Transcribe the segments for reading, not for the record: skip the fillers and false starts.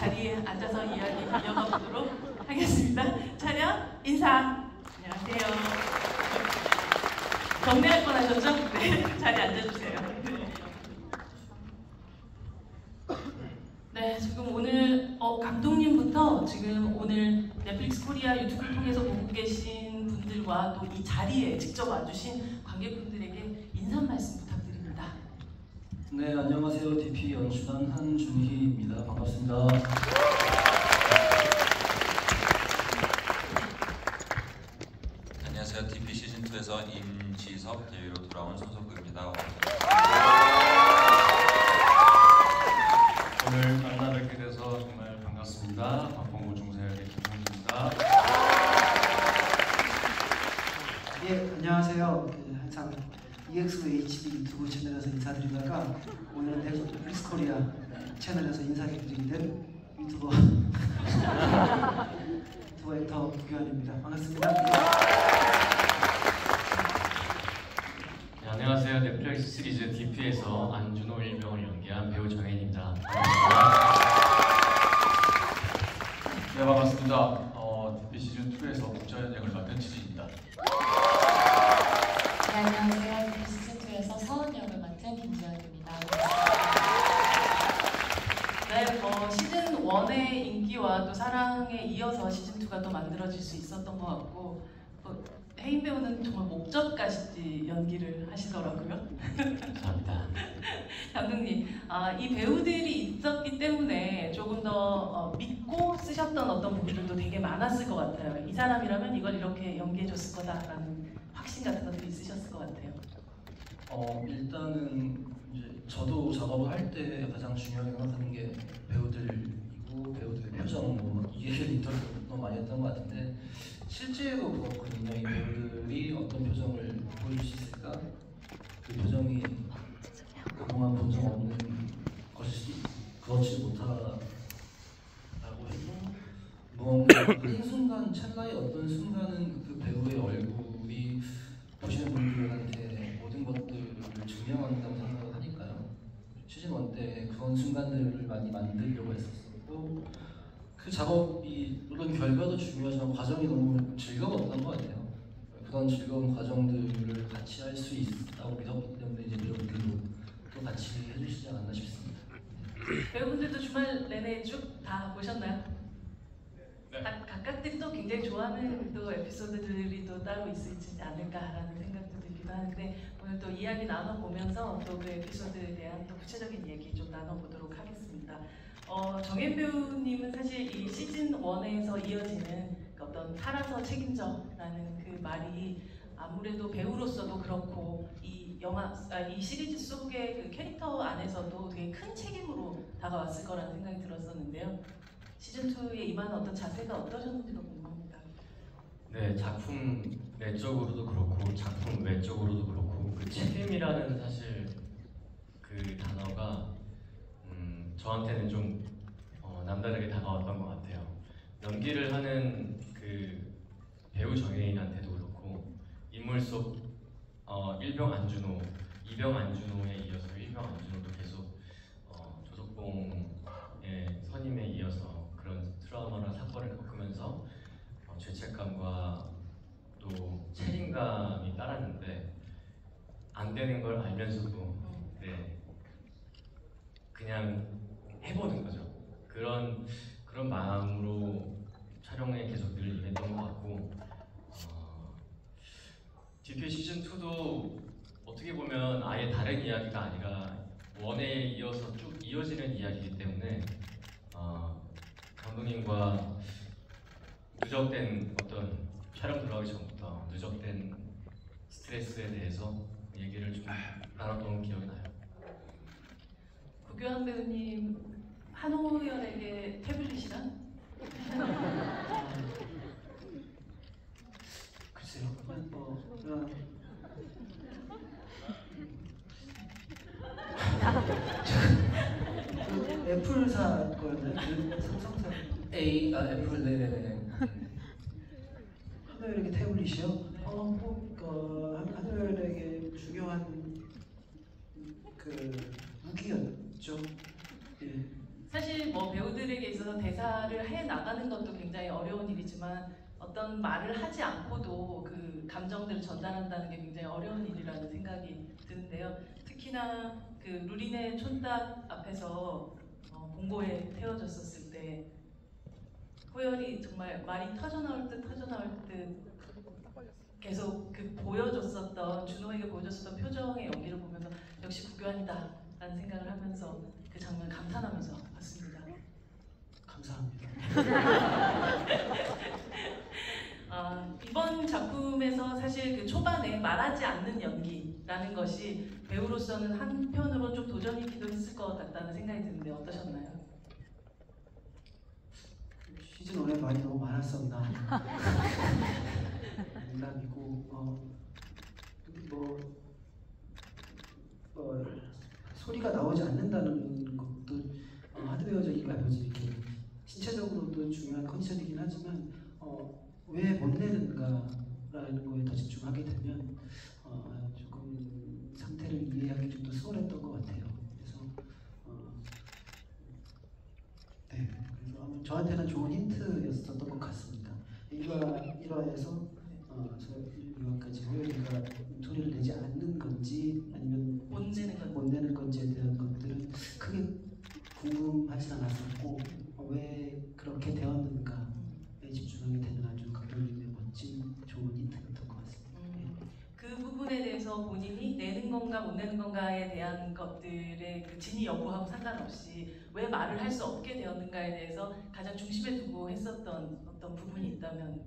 자리에 앉아서 이야기 이어가 보도록 하겠습니다. 촬영 인사. 안녕하세요. 경례할 뻔하셨죠? 네, 자리에 앉아주세요. 네, 지금 오늘 감독님부터 지금 오늘 넷플릭스 코리아 유튜브를 통해서 보고 계신 분들과 또 이 자리에 직접 와주신 관객분들에게 인사 말씀 부탁드립니다. 네, 안녕하세요. DP 연출한 한준희입니다. 반갑습니다. 안녕하세요. DP 시즌2에서 임지섭 대위로 돌아온 손석구입니다. 오늘 만나 뵙게 돼서 정말 반갑습니다. 박봉구 중사역의 김홍주입니다. 예, 안녕하세요. 항상 EXHD 유튜브 채널에서 인사드리다가 오늘은 넷플릭스 코리아 채널에서 인사드리게 된 유튜버 액터 구교환입니다. 반갑습니다. 네, 안녕하세요. 넷플릭스 시리즈 DP에서 안준호 일병을 연기한 배우 정혜인입니다. 네, 반갑습니다. DP 시즌2에서 국자연 역을 맡은 지진입니다. 네, 안녕하세요. DP 시즌2에서 서은 역을 맡은 김지연입니다. 네, 시즌 1의 인기와 또 사랑에 이어서 시즌 2가 또 만들어질 수 있었던 것 같고 혜인 배우는 정말 목젖까지 연기를 하시더라고요. 감사합니다. 감독님, 이 배우들이 있었기 때문에 조금 더 믿고 쓰셨던 어떤 부분들도 되게 많았을 것 같아요. 이 사람이라면 이걸 이렇게 연기해줬을 거다라는 확신 같은 것들이 있으셨을 것 같아요. 일단은 이제 저도 작업을 할 때 가장 중요하게 생각하는 게 배우들이고 배우들의 표정, 이 얘기를 인터뷰도 너무 많이 했던 것 같은데 실제로 그렇거든요. 이 배우들이 어떤 표정을 보여줄 수 있을까? 그 표정이 그동안 본 적 없는 것이 그렇지 못하다고 해도 무언가 한순간, 찰나의 어떤 순간은 그 배우의 얼굴이 보시는 분들한테 모든 것들을 증명한다고 생각을 하니까요. 시즌1 때 그런 순간들을 많이 만들려고 했었고 그 작업이 물론 결과도 중요하지만 과정이 너무 즐거웠던 것 같아요. 그런 즐거운 과정들을 같이 할 수 있다고 믿었기 때문에 이제 배우들도 또 같이 해주시지 않았나 싶습니다. 배우분들도 주말 내내 쭉 다 보셨나요? 네. 각각들이 또 굉장히 좋아하는 또 에피소드들이 또 따로 있을지 않을까라는 생각도 들기도 하는데 오늘 또 이야기 나눠보면서 또 그 에피소드에 대한 또 구체적인 얘기 좀 나눠보도록 하겠습니다. 정혜인 배우님은 사실 이 시즌 1에서 이어지는 어떤 살아서 책임져라는 그 말이 아무래도 배우로서도 그렇고 이 시리즈 속의 그 캐릭터 안에서도 되게 큰 책임으로 다가왔을 거라는 생각이 들었었는데요. 시즌 2에 임하는 어떤 자세가 어떠셨는지도 궁금합니다. 네, 작품 내적으로도 그렇고 작품 외적으로도 그렇고 그 책임이라는 사실 그 단어가 저한테는 좀 남다르게 다가왔던 것 같아요. 연기를 하는 그 배우 정혜인한테도 그렇고 인물 속 일병 안준호, 이병 안준호에 이어서 일병 안준호도 계속 조석봉의 선임에 이어서 그런 트라우마나 사건을 겪으면서 죄책감과 또 책임감이 따랐는데 안 되는 걸 알면서도 그냥 해보는 거죠. 그런 마음으로 촬영에 계속 늘 임했던 것 같고 DP 시즌2도 어떻게 보면 아예 다른 이야기가 아니라 원에 이어서 쭉 이어지는 이야기이기 때문에 감독님과 누적된 어떤 촬영 들어가기 전부터 누적된 스트레스에 대해서 얘기를 좀 나눴던 기억이 나요. 구교환 배우님, 한호연에게 태블릿이란? 글쎄요. 애플사 거였나요? 삼성사. 애플 네네네. 한호연에게 태블릿이요? 한호연에게 중요한 그 무기였죠. 예. 사실 사실 뭐 배우들에게 있어서 대사를 해 나가는 것도 굉장히 어려운 일이지만 어떤 말을 하지 않고도 그 감정들을 전달한다는 게 굉장히 어려운 일이라는 생각이 드는데요. 특히나 그 루린의 촌딱 앞에서 공고에 태워졌었을 때 호열이 정말 말이 터져나올 듯 계속 그 보여줬었던 준호에게 보여줬었던 표정의 연기를 보면서 역시 구교환이다 라는 생각을 하면서 그 장면 감탄하면서 봤습니다. 감사합니다. 이번 작품에서 사실 그 초반에 말하지 않는 연기라는 것이 배우로서는 한편으로 좀 도전이기도 했을 것 같다는 생각이 드는데 어떠셨나요? 시즌 1에 말이 너무 많았었나. 농담이고 소리가 나오지 않는다는 것도 하드웨어적인가 보지 이렇게 신체적으로도 중요한 컨디션이긴 하지만 왜 못 내는가라는 거에 더 집중하게 되면 조금 상태를 이해하기 좀 더 수월했던 것 같아요. 그래서 네, 그래서 아마 저한테는 좋은 힌트였었던 것 같습니다. 1화에서 저 2화까지 호연이가 소리를 내지 않는 건지 아니면 못 내는 건지에 대한 것들은 크게 궁금하지 않았었고 왜 그렇게 되었는가에 집중하게 되는 아주 감독님의 멋진 좋은 힌트였던 것 같습니다. 그 부분에 대해서 본인이 내는 건가 못 내는 건가에 대한 것들의 그 진위 여부하고 상관없이 왜 말을 할 수 없게 되었는가에 대해서 가장 중심에 두고 했었던 어떤 부분이 있다면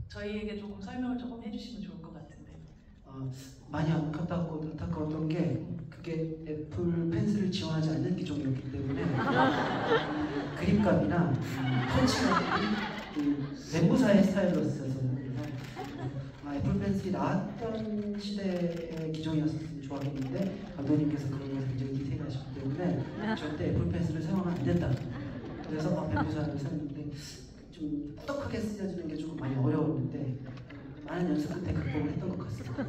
저희에게 조금 설명을 조금 해주시면 좋을 것 같은데. 많이 안타까웠던 게 그게 애플 펜슬을 지원하지 않는 기종이었기 때문에 그립감이나 펀치감이 멘무사의 스타일러스여서 애플 펜슬이 나왔던 시대의 기종이었으면 좋았겠는데 감독님께서 그런 걸 굉장히 디테일하시기 때문에 절대 애플 펜슬을 사용하면 안 된다. 그래서 멘무사를 샀는데 좀 꾸덕하게 쓰여지는 게 조금 많이 어려웠는데 많은 연습 끝에 극복을 했던 것 같습니다.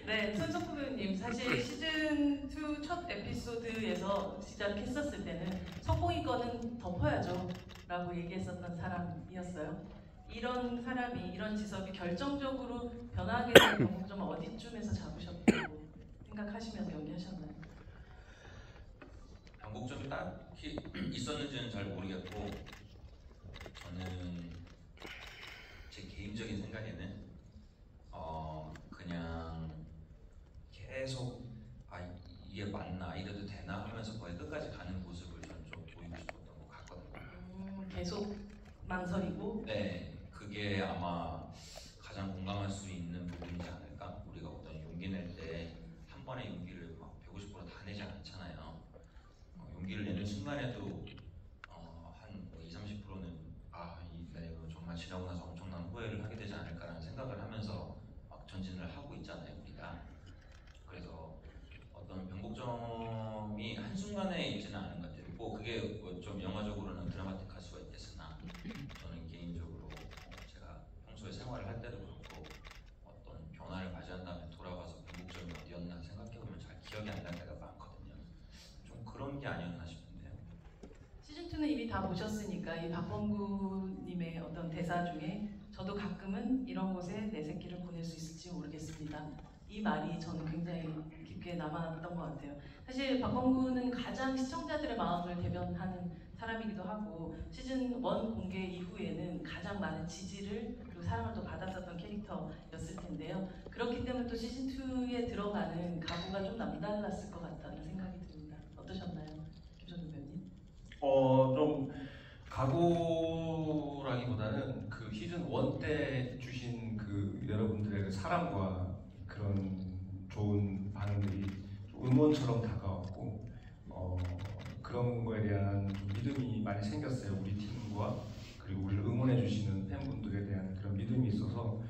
네, 손석구 배우님 사실 시즌 2 첫 에피소드에서 시작했었을 때는 성공이 거는 덮어야죠 라고 얘기했었던 사람이었어요. 이런 사람이, 이런 지섭이 결정적으로 변화하게 된 경험점은 어디쯤에서 잡으셨다고 생각하시면서 연기하셨나요? 변곡점이 딱히 있었는지는 잘 모르겠고 저는 제 개인적인 생각에는 그냥 계속 이게 맞나 이래도 되나 하면서 거의 끝까지 가는 모습을 저는 좀 보이고 싶었던 것 같거든요. 계속 망설이고? 네, 그게 아마 가장 공감할 수 있는 부분이지 않을까? 우리가 어떤 용기 낼 때 한 번에 용기를 막 150% 다 내지 않잖아요. 용기를 내는 순간에도 한 20-30%는 내가 정말 지나고 나서 엄청난 후회를 하게 되지 않을까라는 생각을 하면서 막 전진을 하고 있잖아요, 우리가. 그래서 어떤 변곡점이 한순간에 있지는 않은 것 같아요. 뭐 그게 좀 영화적으로는 드라마틱할 수가 있겠으나 저는 개인적으로 제가 평소에 생활을 할 때도 그렇고 어떤 변화를 맞이한 다음에 돌아가서 변곡점이 어디였나 생각해보면 잘 기억이 안 날 때가 많거든요. 좀 그런 게 아니었나 싶은데요. 시즌2는 이미 다 보셨으니까 이 박범구님의 어떤 대사 중에 저도 가끔은 이런 곳에 내 새끼를 보낼 수 있을지 모르겠습니다. 이 말이 저는 굉장히 깊게 남아났던 것 같아요. 사실 박범구는 가장 시청자들의 마음을 대변하는 사람이기도 하고 시즌 1 공개 이후에는 가장 많은 지지를 그리고 사랑을 또 받았었던 캐릭터였을 텐데요. 그렇기 때문에 또 시즌 2에 들어가는 각오가 좀 남달랐을 것 같다는 생각이 듭니다. 어떠셨나요, 김선우 배우님? 좀 각오라기보다는 그 시즌 1 때 주신 그 여러분들의 그 사랑과 그런 좋은 반응들이 응원처럼 다가왔고 그런 거에 대한 믿음이 많이 생겼어요. 우리 팀과 그리고 우리를 응원해 주시는 팬분들에 대한 그런 믿음이 있어서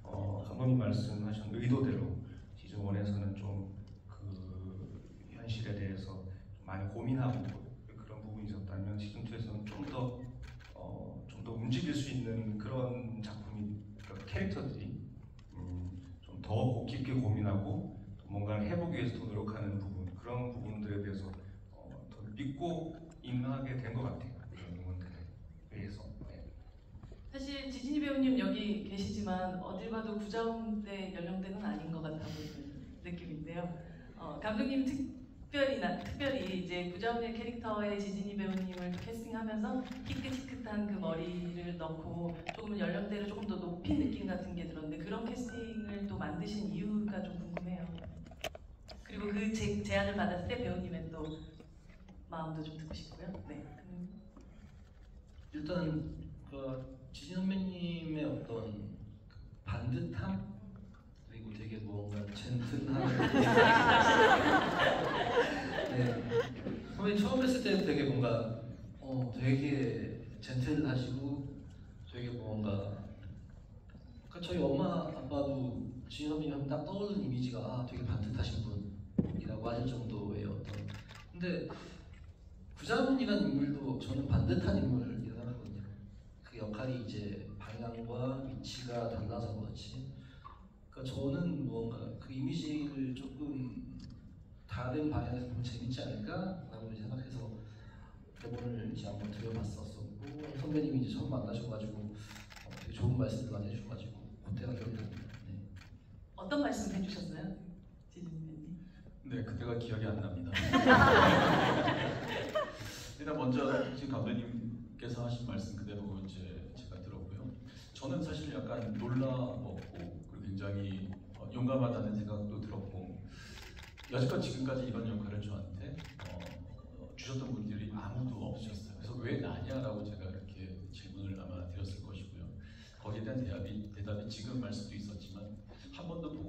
감독님 말씀하신 의도대로 시즌 1에서는 좀 그 현실에 대해서 많이 고민하고 그런 부분이 있었다면 시즌 2에서는 좀 더 움직일 수 있는 그런 작품이 캐릭터들이 좀 더 깊게 고민하고 뭔가를 해보기 위해서 더 노력하는 부분 그런 부분들에 대해서 더 믿고 임하게 된 것 같아요. 그런 응원들에 의해서. 네. 사실 지진이 배우님 여기 계시지만 어딜 봐도 구자원대 연령대는 아닌 것 같아 보이는 느낌인데요. 감독님 특별히 이제 구자원의 캐릭터의 지진이 배우님을 캐스팅하면서 희끗희끗한 그 머리를 넣고 조금 연령대를 조금 더 높인 느낌 같은 게 들었는데 그런 캐스팅을 또 만드신 이유가 좀 궁금해요. 그리고 그 제안을 받았을 때 배우님의 또 마음도 좀 듣고 싶고요. 네. 일단 그 지진 선배님의 어떤 그 반듯함 그리고 되게 뭔가 젠틀한 네. 선배님 처음 뵀을 때 되게 뭔가 되게 젠틀하시고 되게 뭔가 그러니까 저희 엄마 아빠도 지진 선배님 하면 딱 떠오르는 이미지가 되게 반듯하신 분이라고 하실 정도의 어떤 근데 구자문이라는 인물도 저는 반듯한 인물이라고 생각하거든요. 그 역할이 이제 방향과 위치가 달라서 그렇지. 그러니까 저는 무언가 그 이미지를 조금 다른 방향에서 보면 재밌지 않을까라고 생각해서 대본을 이제 한번 드려봤었고 선배님이 이제 처음 만나셔가지고 되게 좋은 말씀들 많이 해주셔가지고 그때가 기억이 납니다. 네. 어떤 말씀 해주셨어요, 지진 배우님? 네, 그때가 기억이 안 납니다. 일단 먼저 지금 감독님께서 하신 말씀 그대로 이제 제가 들었고요. 저는 사실 약간 놀라웠고 그리고 굉장히 용감하다는 생각도 들었고 여지껏 지금까지 이런 역할을 저한테 주셨던 분들이 아무도 없으셨어요. 그래서 왜 나냐라고 제가 이렇게 질문을 아마 드렸을 것이고요. 거기에 대한 대답이 지금 말 수도 있었지만 한 번도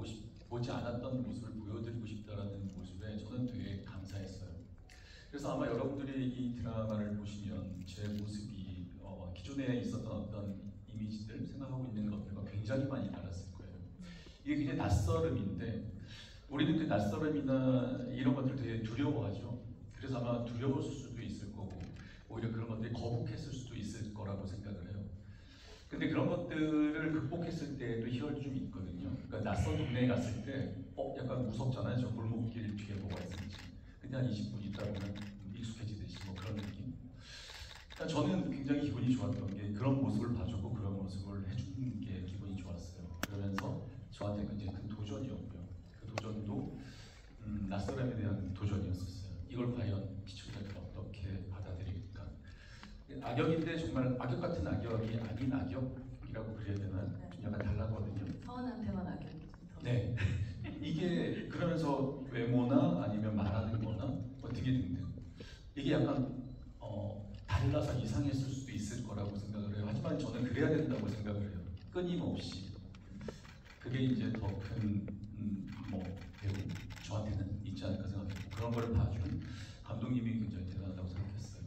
보지 않았던 모습을 보여드리고 싶다라는 모습에 저는 되게 감사했어요. 그래서 아마 여러분들이 이 드라마를 보시면 제 모습이 기존에 있었던 어떤 이미지들 생각하고 있는 것들과 굉장히 많이 달랐을 거예요. 이게 굉장히 낯설음인데 우리는 그 낯설음이나 이런 것들 되게 두려워하죠. 그래서 아마 두려웠을 수도 있을 거고 오히려 그런 것들이 거북했을 수도 있을 거라고 생각을 해요. 근데 그런 것들을 극복했을 때도 희열이 좀 있거든요. 그러니까 낯선 동네에 갔을 때 약간 무섭잖아요. 저 골목길 뒤에 뭐가 있을지. 근데 한 20분 있다 보면 익숙해지듯이 뭐 그런 느낌. 그러니까 저는 굉장히 기분이 좋았던 게 그런 모습을 봐주고 그런 모습을 해주는 게 기분이 좋았어요. 그러면서 저한테 굉장히 큰 도전이었고요. 그 도전도 낯설음에 대한 도전이었었어요. 이걸 과연 시청자들이 어떻게 받아들일까? 악역인데 정말 악역 같은 악역이 아닌 악역이라고 그래야 되나? 좀 약간 달라거든요. 서원한테만 악역이죠. 네. 이게 그러면서 외모나 아니면 말하는 거나 등등 이게 약간 달라서 이상했을 수도 있을 거라고 생각을 해요. 하지만 저는 그래야 된다고 생각을 해요. 끊임없이. 그게 이제 더 큰 배우 저한테는 있지 않을까 생각해요. 그런 걸 봐준 감독님이 굉장히 대단하다고 생각했어요.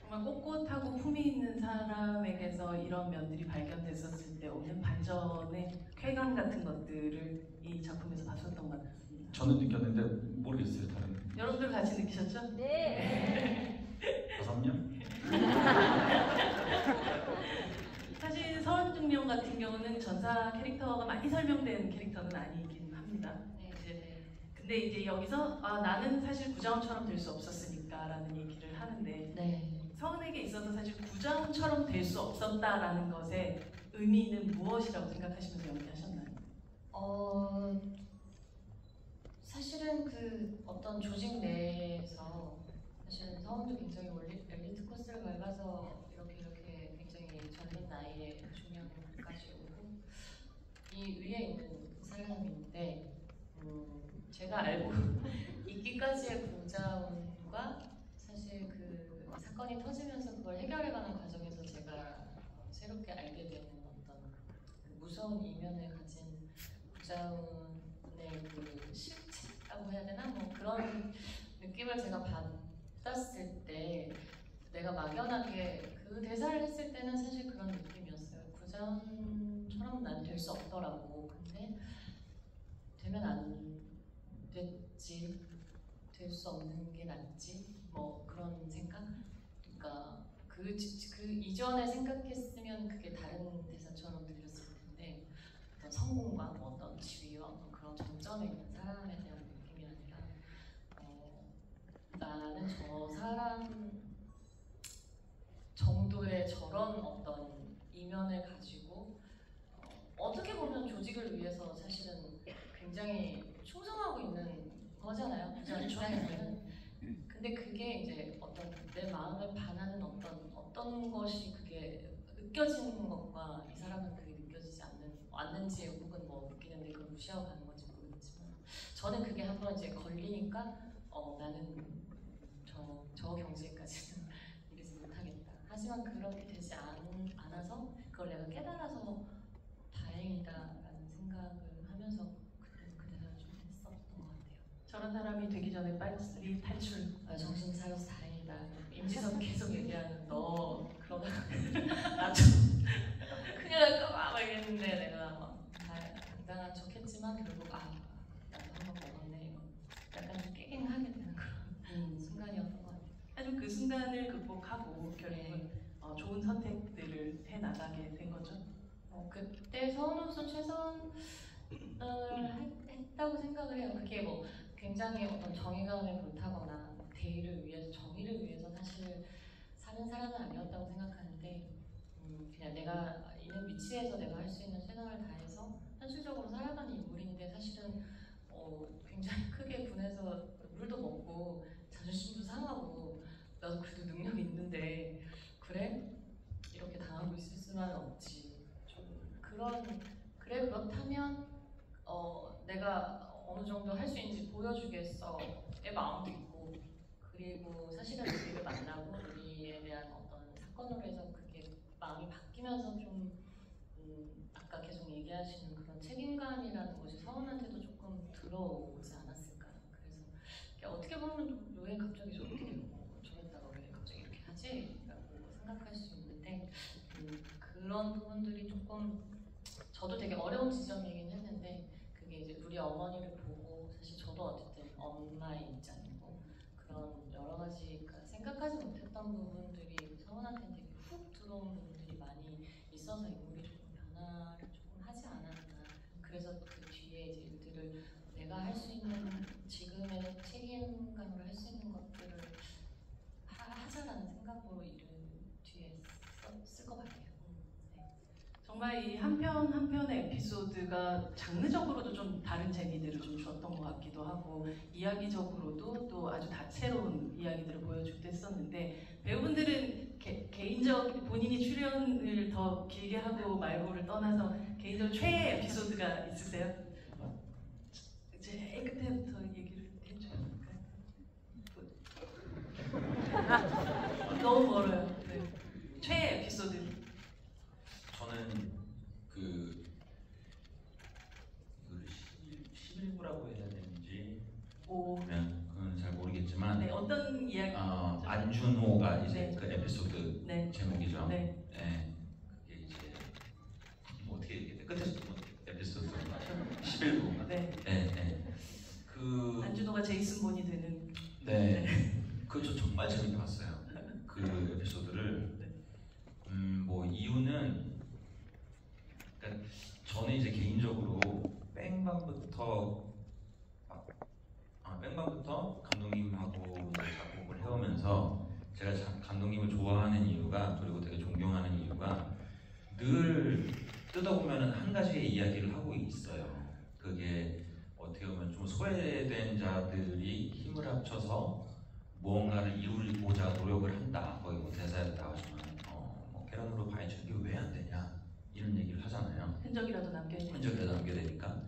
정말 꼿꼿하고 품위 있는 사람에게서 이런 면들이 발견됐었을 때 오는 반전의 쾌감 같은 것들을 이 작품에서 봤었던 것 같습니다. 저는 느꼈는데 모르겠어요. 다른 여러분들 같이 느끼셨죠? 네. 5명? 사실 서원중령 같은 경우는 전사 캐릭터가 많이 설명된 캐릭터는 아니긴 합니다. 네. 근데 이제 여기서 나는 사실 구자원처럼 될 수 없었으니까라는 얘기를 하는데 네. 서원에게 있어서 사실 구자원처럼 될 수 없었다라는 것의 의미는 무엇이라고 생각하시면서 연기하셨나요? 사실은 그 어떤 조직 내에서 사실은 서원도 굉장히 엘리트 코스를 밟아서 이렇게 굉장히 젊은 나이에 중년까지 오고 이 위에 있는 사람인데 제가 알고 있기까지의 구자원과 사실 그 사건이 터지면서 그걸 해결해가는 과정에서 제가 새롭게 알게 되는 어떤 그 무서운 이면을 가진 구자원의 그 실체라고 해야 되나? 뭐 그런 느낌을 제가 받았을 때 내가 막연하게 그 대사를 했을 때는 사실 그런 느낌이었어요. 구자원처럼 난 될 수 없더라고. 근데 되면 안 됐지. 될 수 없는 게 낫지. 뭐 그런 생각? 그러니까 그 이전에 생각했으면 그게 다른 대사처럼 들렸을 텐데 어떤 성공과 뭐 어떤 지위와 어떤 그런 정점에 있는 사람에 대한 느낌이 아니라 나는 저 사람 굉장히 충성하고 있는 거잖아요. 부장님은. 근데 그게 이제 어떤 내 마음을 반하는 어떤 것이 그게 느껴지는 것과 이 사람은 그게 느껴지지 않는지 혹은 뭐 느끼는데 그걸 무시하고 가는 건지 모르겠지만 저는 그게 한번 이제 걸리니까 나는 저 경지에까지는 이르지 못하겠다. 하지만 그렇게 되지 않아서 그걸 내가 깨달아서 다행이다라는 생각을 하면서 그 대사를 좀 했었던 것 같아요. 저런 사람이 되기 전에 빨리 탈출. 정신 차려서 다행이다. 임지선 계속 얘기하는 너 그러다 나좀 큰일 날까봐 막 이랬는데 내가 막 당당한 척했지만 결국 나도 한번 먹었네 이거 약간 좀 깨갱하게 되는 그런 순간이었던 것 같아요. 하지만 그 순간을 극복하고 결국은 좋은 선택들을 해 나가게 된 거죠. 그때 서운으로서 최선을 했다고 생각을 해요. 그게 뭐 굉장히 어떤 정의감에 불타거나 대의를 위해서 정의를 위해서 사실 사는 사람은 아니었다고 생각하는데 그냥 내가 있는 위치에서 내가 할 수 있는 최선을 다해서 현실적으로 살아가는 인물인데 사실은 굉장히 크게 분해서 물도 먹고 자존심도 상하고 나도 그래도 능력이 있는데 그래? 이렇게 당하고 있을 수만은 없지. 좀 그래 그렇다면 내가 어느 정도 할 수 있는지 보여주겠어의 마음도 있고 그리고 사실은 우리를 만나고 우리에 대한 어떤 사건으로 해서 그게 마음이 바뀌면서 좀 아까 계속 얘기하시는 그런 책임감이라는 것이 서운한테도 조금 들어오지 않았을까. 그래서 어떻게 보면 왜 갑자기 저렇게 저랬다가 왜 갑자기 이렇게 하지? 라고 생각할 수 있는데 그런 부분들이 조금 저도 되게 어려운 지점이긴 했는데 그게 이제 우리 어머니를 보고 사실 저도 어쨌든 엄마의 입장이고 그런 여러 가지 생각하지 못했던 부분들이 서운한테는 되게 훅 들어온 부분들이 많이 있어서 인물이 조금 변화를 조금 하지 않았나. 그래서 그 뒤에 이제 일들을 내가 할 수 있는 지금의 책임감으로 할 수 있는 것들을 하자라는 생각으로 일을 뒤에 쓸 것 같아요. 정말 이 한 편 한 편의 에피소드가 장르적으로도 좀 다른 재미들을 좀 줬던 것 같기도 하고 이야기적으로도 또 아주 다채로운 이야기들을 보여주기도 했었는데 배우분들은 개인적 본인이 출연을 더 길게 하고 말고를 떠나서 개인적 최애 에피소드가 있으세요? 제일 끝에부터 얘기를 해줘요. 너무 멀어요. 네. 최애 에피소드. 저는 이거를 11부라고 해야 되는지 그건 잘 모르겠지만 네, 어떤 이야기? 안준호가 이제 네. 그 에피소드 네. 제목이죠. 네. 네. 그게 이제 뭐 어떻게 얘기해? 끝에서 에피소드 11부. 네. 네. 네. 안준호가 제이슨 본이 되는. 네. 그거 정말 재밌게 봤어요. 그 에피소드를. 뭐 이유는 그러니까 저는 이제 개인적으로 뺑방부터 감독님하고 이제 작곡을 해오면서 제가 감독님을 좋아하는 이유가 그리고 되게 존경하는 이유가 늘 뜯어보면은 한 가지의 이야기를 하고 있어요. 그게 어떻게 보면 좀 소외된 자들이 힘을 합쳐서 무언가를 이루고자 노력을 한다. 거기 뭐 대사에도 나오지만 계란으로 파헤치는 게 왜 안 되냐 이런 얘기를 하잖아요. 흔적이라도 남겨야 되니까. 흔적이라도 남겨야 되니까.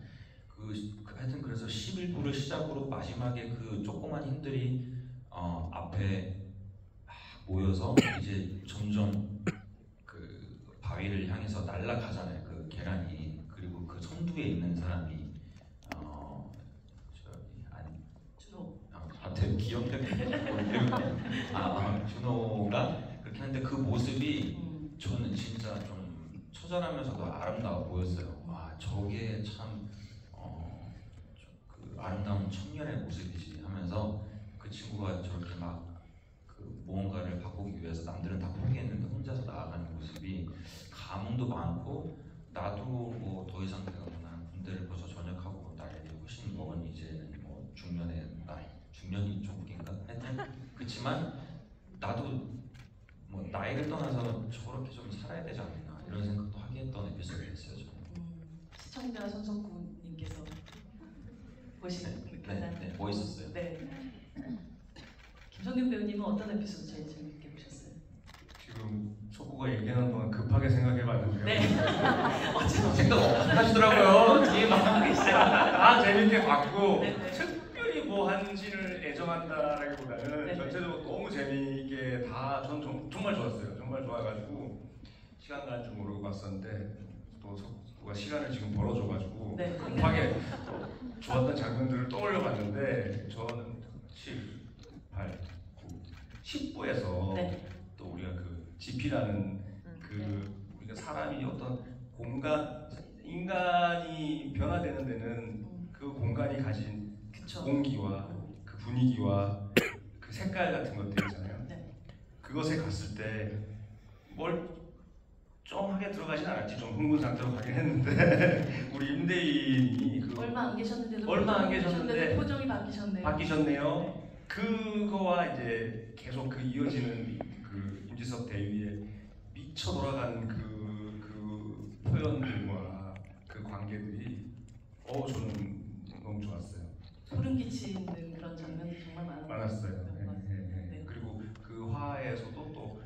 하여튼 그래서 11부를 시작으로 마지막에 그 조그만 힘들이 앞에 모여서 이제 점점 그 바위를 향해서 날아가잖아요. 그 계란이. 그리고 그 선두에 있는 사람이 준호. 되게 기억력이 준호가 그렇게 하는데 그 모습이 저는 진짜 좀 처절하면서도 아름다워 보였어요. 와, 저게 참 그 아름다운 청년의 모습이지 하면서 그 친구가 저렇게 막 그 무언가를 바꾸기 위해서 남들은 다 포기했는데 혼자서 나아가는 모습이 감흥도 많고 나도 뭐 더 이상 내가 나는 군대를 벌써 전역하고 나이가 훨씬 먹은 이제는 뭐 중년의 나이 중년이 좀 웃긴가? 하여튼 그렇지만 나도 뭐 나이를 떠나서 저렇게 좀 살아야 되지 않나 이런 생각도 하게 했던 에피소드였어요. 저는. 시청자 손석구님께서 보신 가장 네, 멋있었어요. 네. 김성균 배우님은 어떤 에피소드 제일 재밌게 보셨어요? 지금 속구가 얘기하는 동안 급하게 생각해봤는데요. 네. 생각 없 하시더라고요. 뒤에 막 다 재밌게 봤고 네, 네. 특별히 뭐 한 씬을 애정한다라기보다는 네. 전체적으로 너무 재미있게 다 전 정말 좋았어요. 정말 좋아가지고 시간 가는 줄 모르고 봤었는데 또 속구가 시간을 지금 벌어줘가지고 네. 급하게 좋았던 장면들을 떠올려봤는데 저는 7, 8, 9, 10부에서 네. 또 우리가 그 GP라는 그 우리가 사람이 어떤 공간 인간이 변화되는 데는 그 공간이 가진 그쵸. 공기와 그 분위기와 그 색깔 같은 것들 있잖아요. 네. 그것에 갔을 때 멀쩡하게 들어가진 않았지. 좀 흥분 상태로 가긴 했는데 우리 임대인이 그 얼마 안 계셨는데도 얼마 안 계셨는데 표정이 바뀌셨네요. 바뀌셨네요. 그거와 이제 계속 그 이어지는 그 임지석 대위의 미쳐 돌아간 그 표현들과 그 관계들이 저는 너무 좋았어요. 소름 끼치는 그런 장면이 정말 많았어요. 네. 그리고 그 화에서도 또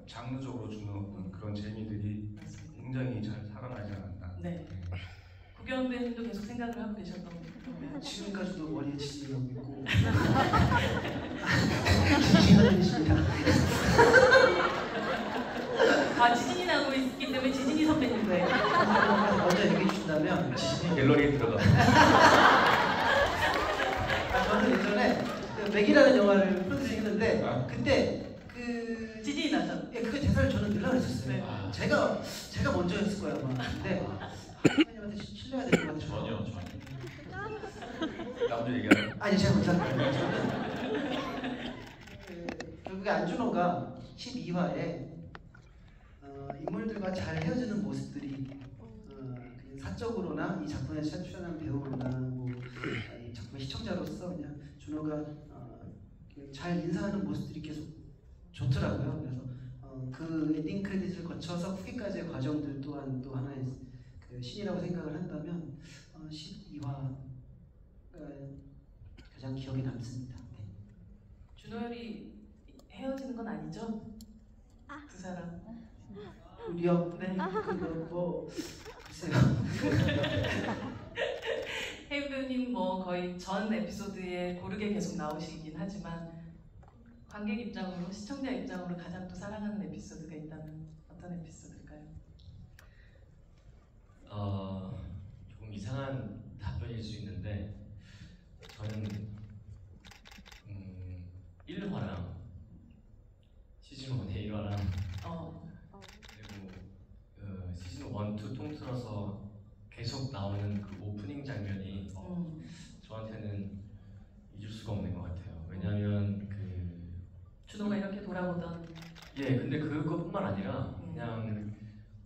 장르적으로 주는 어떤 그런 재미들이 맞습니다. 굉장히 잘 살아나지 않았나. 네. 구경 배우님도 계속 생각을 하고 계셨던 거예요. 지금까지도 머리에 지진이 오고 있고 지진이십니다. 아, 지진이 나고 있기 때문에 지진이 선배님 거예요. 먼저 얘기해 주신다면 지진이 갤러리에 들어가. 저는 예전에 그 맥이라는 영화를 프로듀싱했는데 아. 그때 그 지진이 나죠. 예, 그 대사를 저는 늘려고 했었어요. 네. 아. 제가 먼저 했을 거예요 아마. 근데 선생님한테 신뢰가 될 것 같아요. 전혀. 남들 얘기하는. 아니 제가 먼저 할 거예요. 저는 결국에 안준호가 12화에 인물들과 잘 헤어지는 모습들이 그냥 사적으로나 이 작품에 출연한 배우로나 뭐 이 작품의 시청자로서 그냥 준호가 잘 인사하는 모습들이 계속 좋더라고요. 그래서 그 엔딩 크레딧을 거쳐서 후기까지의 과정들 또한 또 하나의 그 신이라고 생각을 한다면 12화가 가장 기억에 남습니다. 네. 준호열이 헤어지는 건 아니죠? 두 사람. 우리요? 네. 뭐 글쎄요. 혜윤 배우님 뭐 거의 전 에피소드에 고르게 계속 나오시긴 하지만 관객 입장으로 시청자 입장으로 가장 또 사랑하는 에피소드가 있다면 어떤 에피소드일까요? 조금 이상한 답변일 수 있는데 저는 1화랑 시즌 1의 1화랑 그리고 시즌 1, 2 통틀어서 계속 나오는 그 오프닝 장면이 저한테는 잊을 수가 없는 것 같아요. 왜냐하면 준호가 이렇게 돌아보던 근데 그것뿐만 아니라 그냥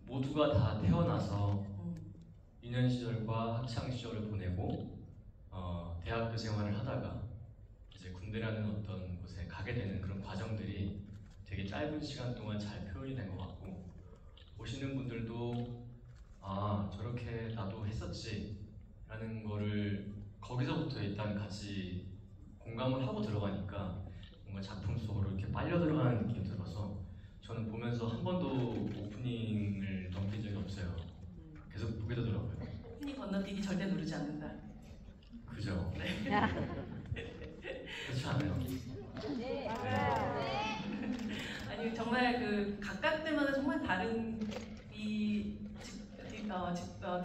모두가 다 태어나서 유년 시절과 학창 시절을 보내고 대학교 생활을 하다가 이제 군대라는 어떤 곳에 가게 되는 그런 과정들이 되게 짧은 시간 동안 잘 표현이 된 것 같고 보시는 분들도 저렇게 나도 했었지 라는 거를 거기서부터 일단 같이 공감을 하고 들어가니까 뭔가 작품 속으로 이렇게 빨려 들어가는 느낌이 들어서 저는 보면서 한 번도 오프닝을 넘긴 적이 없어요. 계속 보게 되더라고요. 흔히 건너뛰기 절대 누르지 않는다. 그죠? 그렇지 않아요? 네. 아니 정말 그 각각들마다 정말 다른 이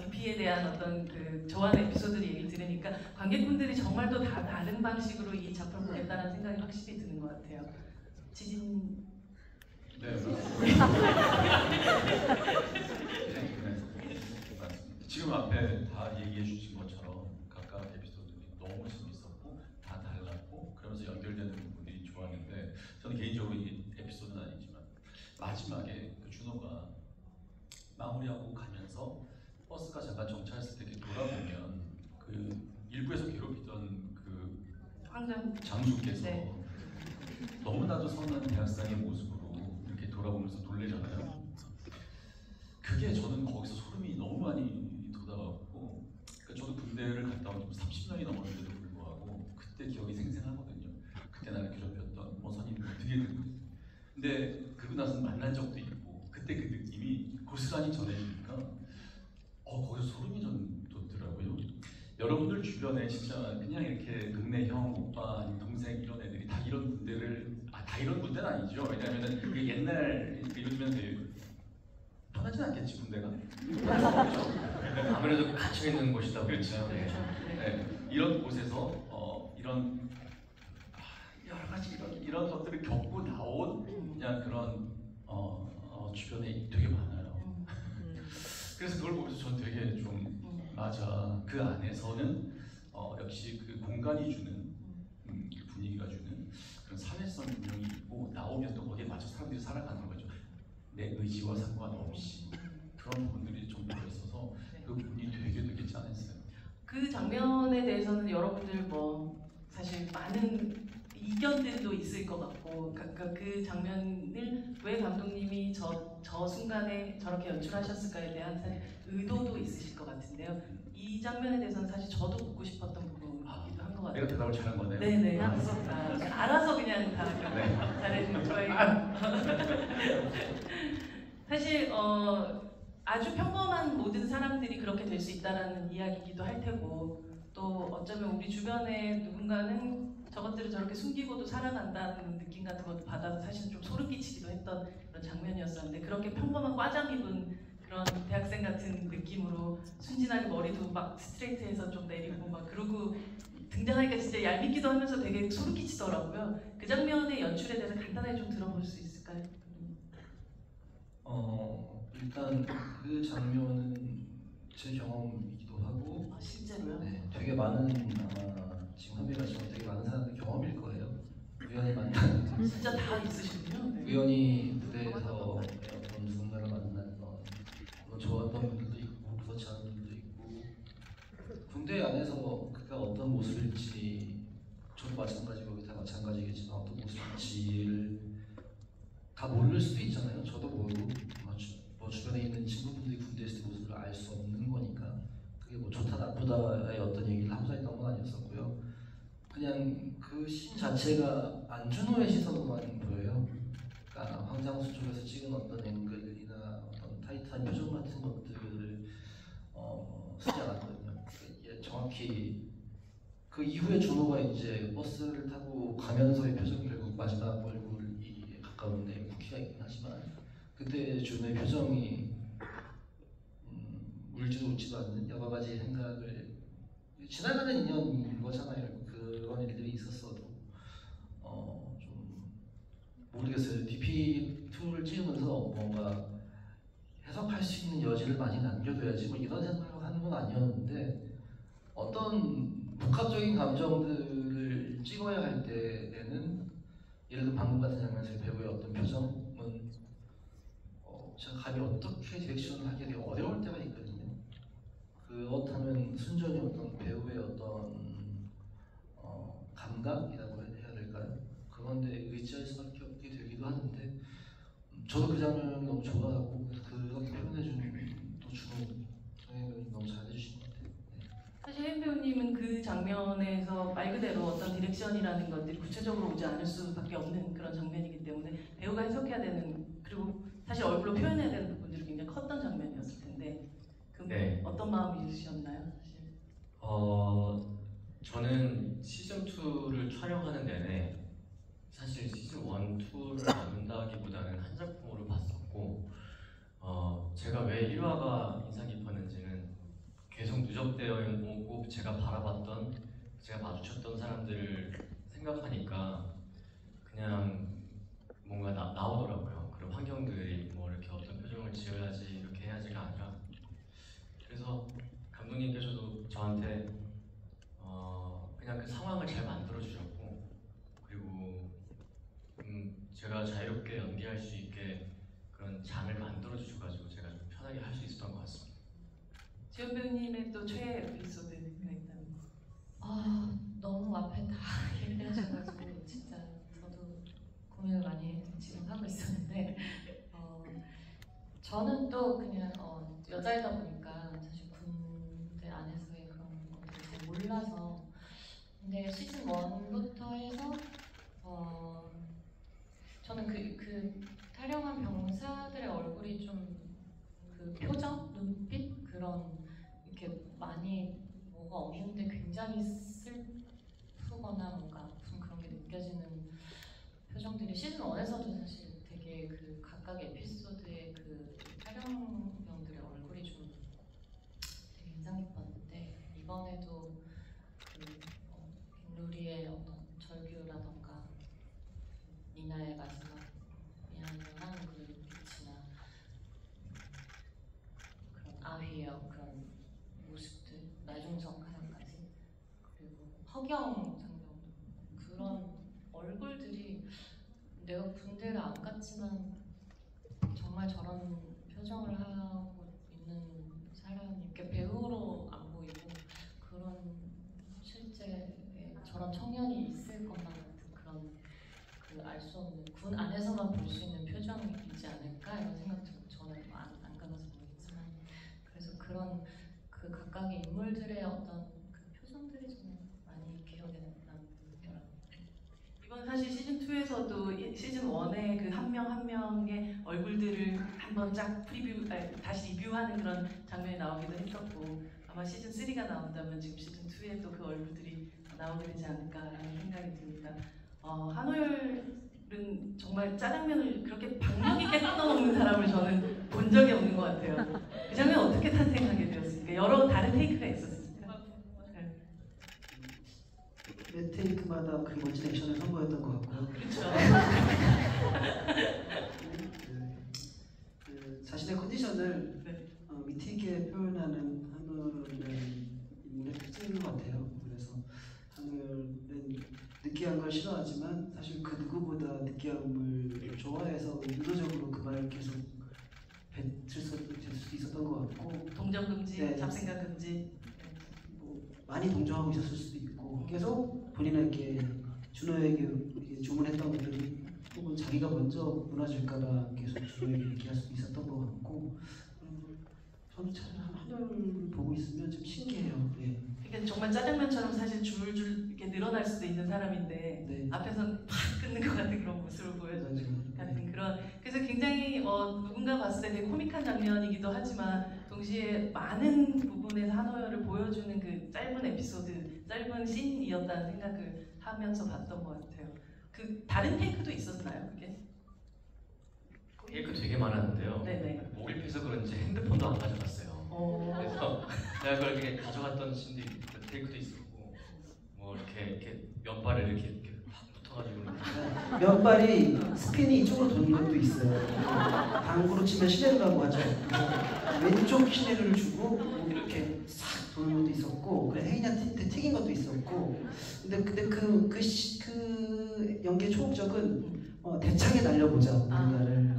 DP에 대한 어떤 그 좋아하는 에피소드를 얘기 들으니까 관객분들이 정말 또 다 다른 방식으로 이 작품을 보겠다는 생각이 확실히 드는 것 같아요. 지진. 네. 지금 앞에 다 얘기해 주신 것처럼 각각 에피소드들이 너무 재밌었고 다 달랐고 그러면서 연결되는 부분들이 좋았는데 저는 개인적으로 이 에피소드는 아니지만 마지막에 그 준호가 마무리하고 가면서 버스가 잠깐 정차했을 때 이렇게 돌아보면 그 일부에서 괴롭히던 그 황장 장수께서 네. 너무나도 선한 대학생의 모습으로 이렇게 돌아보면서 놀래잖아요. 그게 저는 거기서 소름이 너무 많이 돋아갖고 그러니까 저도 군대를 갔다 온 지 30년이 넘었는데 그때 기억이 생생하거든요. 그때 나를 괴롭혔던 뭐 선임이 어떻게 되고. 근데 그러고 나서 만난 적도 있고 그때 그 느낌이 고스란히 전해지니까 거기서 소름이 돋더라고요. 여러분들 주변에 진짜 그냥 이렇게 동네 형, 오빠, 동생 이런 애들이 다 이런 분들을 다 이런 분들은 아니죠. 왜냐하면은 그 옛날 요즘엔 되게 편하진 않겠지 군대가. 아무래도 갇혀 있는 곳이다 보니까. 그렇죠. 네. 네, 이런 곳에서 이런 여러 가지 이런 것들을 겪고 나온 그냥 그런 주변에 되게 많아요. 그래서 그걸 보면서 전 되게 좀 맞아. 그 안에서는 역시 그 공간이 주는 그 분위기가 주는 그런 사회성 분명히 있고 나오면 또 거기에 맞춰 사람들이 살아가는 거죠. 내 의지와 상관없이 그런 부분들이 좀 들어있어서 그 부분이 되게 짠했어요. 그 장면에 대해서는 여러분들 뭐 사실 많은 이견들도 있을 것 같고 그러니까 그 장면을 왜 감독님이 저 순간에 저렇게 연출하셨을까에 대한 사실 의도도 있으실 것 같은데요. 이 장면에 대해서는 사실 저도 묻고 싶었던 부분이기도 한 것 같아요. 내가 대답을 잘한 거네요. 네네. 알아서 그냥 다 잘해준 거예요. 사실 아주 평범한 모든 사람들이 그렇게 될 수 있다라는 이야기이기도 할 테고 또 어쩌면 우리 주변에 누군가는 저것들을 저렇게 숨기고도 살아간다는 느낌 같은 것도 받아서 사실 좀 소름 끼치기도 했던 그런 장면이었었는데 그렇게 평범한 과장 입은 그런 대학생 같은 느낌으로 순진하게 머리도 막 스트레이트해서 좀 내리고 막 그러고 등장하니까 진짜 얄밉기도 하면서 되게 소름 끼치더라고요. 그 장면의 연출에 대해서 간단하게 좀 들어볼 수 있을까요? 일단 그 장면은 제 경험이기도 하고 실제로요? 네, 되게 많은 아마 지금 한비가처럼 되게 많은 사람들 경험일 거예요. 우연히 만난 진짜 다 있으시군요. 네. 우연히 무대에서 어떤 누군가를 만났던 물론 좋았던 분들도 있고 그렇지 않은 분들도 있고 군대 안에서 그가 어떤 모습일지 저도 마찬가지고 다 마찬가지겠지만 어떤 모습일지를 다 모를 수도 있잖아요. 저도 모르고 뭐 주변에 있는 친구분들이 군대에 있을 때 모습을 알 수 없는 거니까 그게 뭐 좋다 나쁘다의 어떤 얘기를 하면서 했던 건 아니었었고요. 그냥 그 씬 자체가 안준호의 시선으로만 보여요. 그러니까 황장수 쪽에서 찍은 어떤 앵글이나 어떤 타이트한 표정 같은 것들을 쓰지 않았거든요. 이게 정확히 그 이후에 준호가 이제 버스를 타고 가면서의 표정이 결국 마지막 얼굴이 가까운데 쿠키가 있긴 하지만 그때 준호의 표정이 울지도 웃지도 않는 여러 가지 생각을 지나가는 인연인 거잖아요. 그런 일들이 있었어도 좀 모르겠어요. DP2를 찍으면서 뭔가 해석할 수 있는 여지를 많이 남겨둬야지 뭐 이런 생각을 하는 건 아니었는데 어떤 복합적인 감정들을 찍어야 할 때에는 예를 들어 방금 같은 장면에서 배우의 어떤 표정은 제가 감히 어떻게 디렉션을 하기가 되게 어려울 때가 있거든요. 그렇다면 순전히 어떤 배우의 어떤 감각이라고 해야 될까요? 그런데 의지할 수밖에 없게 되기도 하는데 저도 그 장면을 너무 좋아하고 그렇게 표현해주는 또 준호 정혜배우님 너무 잘해주신 것 같아요. 네. 사실 혜인 배우님은 그 장면에서 말 그대로 어떤 디렉션이라는 것들이 구체적으로 오지 않을 수밖에 없는 그런 장면이기 때문에 배우가 해석해야 되는 그리고 사실 얼굴로 표현해야 되는 부분들이 굉장히 컸던 장면이었을 텐데 네. 어떤 마음이 드셨나요? 사실? 저는 시즌 2를 촬영하는 내내 사실 시즌 1, 2를 나눈다기보다는 한 작품으로 봤었고 제가 왜 1화가 인상 깊었는지는 계속 누적되어 오고 제가 바라봤던 제가 마주쳤던 사람들을 생각하니까 그냥 뭔가 나오더라고요. 그런 환경들이 뭐 이렇게 어떤 표정을 지어야지 이렇게 해야지가 아니라 그래서 감독님께서도 저한테 그냥 그 상황을 잘 만들어 주셨고 그리고 제가 자유롭게 연기할 수 있게 그런 장을 만들어 주셔가지고 제가 좀 편하게 할 수 있었던 것 같습니다. 지연 배우님의 또 최애 에피소드가 있다면? 너무 앞에 다 얘기를 하셔가지고 진짜 저도 고민을 많이 지금 하고 있었는데 저는 또 그냥 여자이다 보니까 사실 군대 안에서의 그런 것들을 잘 몰라서 근데 시즌 1부터 해서 저는 그 탈영한 병사들의 얼굴이 좀 그 표정, 눈빛 그런 이렇게 많이 뭐가 없는데 굉장히 슬프거나 뭔가 무슨 그런 게 느껴지는 표정들이 시즌 1에서도 사실 되게 그 각각 에피소드의 그 탈영병들의 얼굴이 좀 되게 인상 깊었는데 이번에도 그 빈루리의 어떤 절규라던가 니나의 마지막 미안한 그 빛이나 그런 아휘의 그런 모습들, 나중석 하나까지 그리고 허경 장면도 그런 얼굴들이 내가 군대를 안 갔지만 정말 저런 표정을 하고 있는 사람이 이렇게 배우로 안 보이고 그런 실제 저런 청년이 있을 것만 같은 그런 그 알 수 없는 군 안에서만 볼 수 있는 표정이지 않을까 이런 생각도 저는 안 가봐서 모르겠지만 그래서 그런 그 각각의 인물들의 어떤 그 표정들이 저는 많이 기억에 남더라고요. 이번 사실 시즌 2에서도 시즌 1의 그 한 명 한 명의 얼굴들을 한번 쫙 다시 리뷰하는 그런 장면이 나오기도 했었고 아마 시즌 3가 나온다면 지금 시즌 2에도 그 얼굴들이 나오게 되지 않을까라는 생각이 듭니다. 한호열은 정말 짜장면을 그렇게 박력 있게 끊어먹는 사람을 저는 본 적이 없는 것 같아요. 그 장면 어떻게 탄생하게 되었습니까? 여러 다른 테이크가 있었습니다. 매 테이크마다 그 멋진 액션을 선보였던 것 같고요. 그렇죠. 자신의 컨디션을 네. 위트 있게 표현하는 한울의 인물의 특징인 것 같아요. 그래서 한울은 느끼한 걸 싫어하지만 사실 그 누구보다 느끼함을 좋아해서 의도적으로 그 말을 계속 뱉을 수도 있었던 것 같고 동정금지, 네. 잡생각금지. 뭐 많이 동정하고 있었을 수도 있고 계속 본인에게 준호에게 주문했던 것들이 혹은 자기가 먼저 무너질까봐 계속 준호에게 얘기할 수도 있었던 것 같고 저는 참 한울 보고 있으면 좀 신기해요. 예. 그러니까 정말 짜장면처럼 사실 줄줄 이렇게 늘어날 수도 있는 사람인데 네. 앞에서는 팍 끊는 것 같은 그런 모습을 보여주는 맞아요. 같은 그런 그래서 굉장히 누군가 봤을 때 되게 코믹한 장면이기도 하지만 동시에 많은 부분에서 한호열을 보여주는 그 짧은 에피소드, 짧은 씬이었다는 생각을 하면서 봤던 것 같아요. 그 다른 테이크도 있었나요, 그게? 테이크 되게 많았는데요. 네네. 몰입해서 그런지 핸드폰도 안 가져갔어요. 어. 그래서 제가 그걸 이렇게 가져갔던 씬도 있고 테이크도 있었고 뭐 이렇게 면발을 이렇게 확 붙어가지고 면발이 스핀이 이쪽으로 도는 것도 있어요. 당구로 치면 시내루라고 하죠. 왼쪽 시내루를 주고 이렇게 싹 도는 것도 있었고, 그래 헤이냐한테 튀긴 것도 있었고, 근데 그 연기의 초목적은 대차게 날려보자 우리나라를.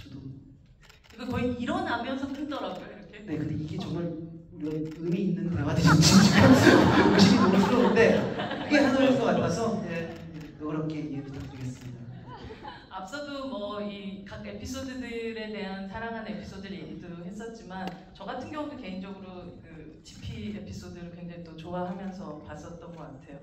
저도 이거 거의 일어나면서 끊더라고요, 이렇게. 네, 근데 이게 정말 우리가 의미 있는 대화들인지 지금 의심이 너무 스러운데 그게 하나일 것 같아서 너그럽게 이해 부탁드리겠습니다. 앞서도 뭐 이 각 에피소드들에 대한 사랑하는 에피소드를 얘기도 했었지만 저 같은 경우도 개인적으로 그 GP 에피소드를 굉장히 또 좋아하면서 봤었던 것 같아요.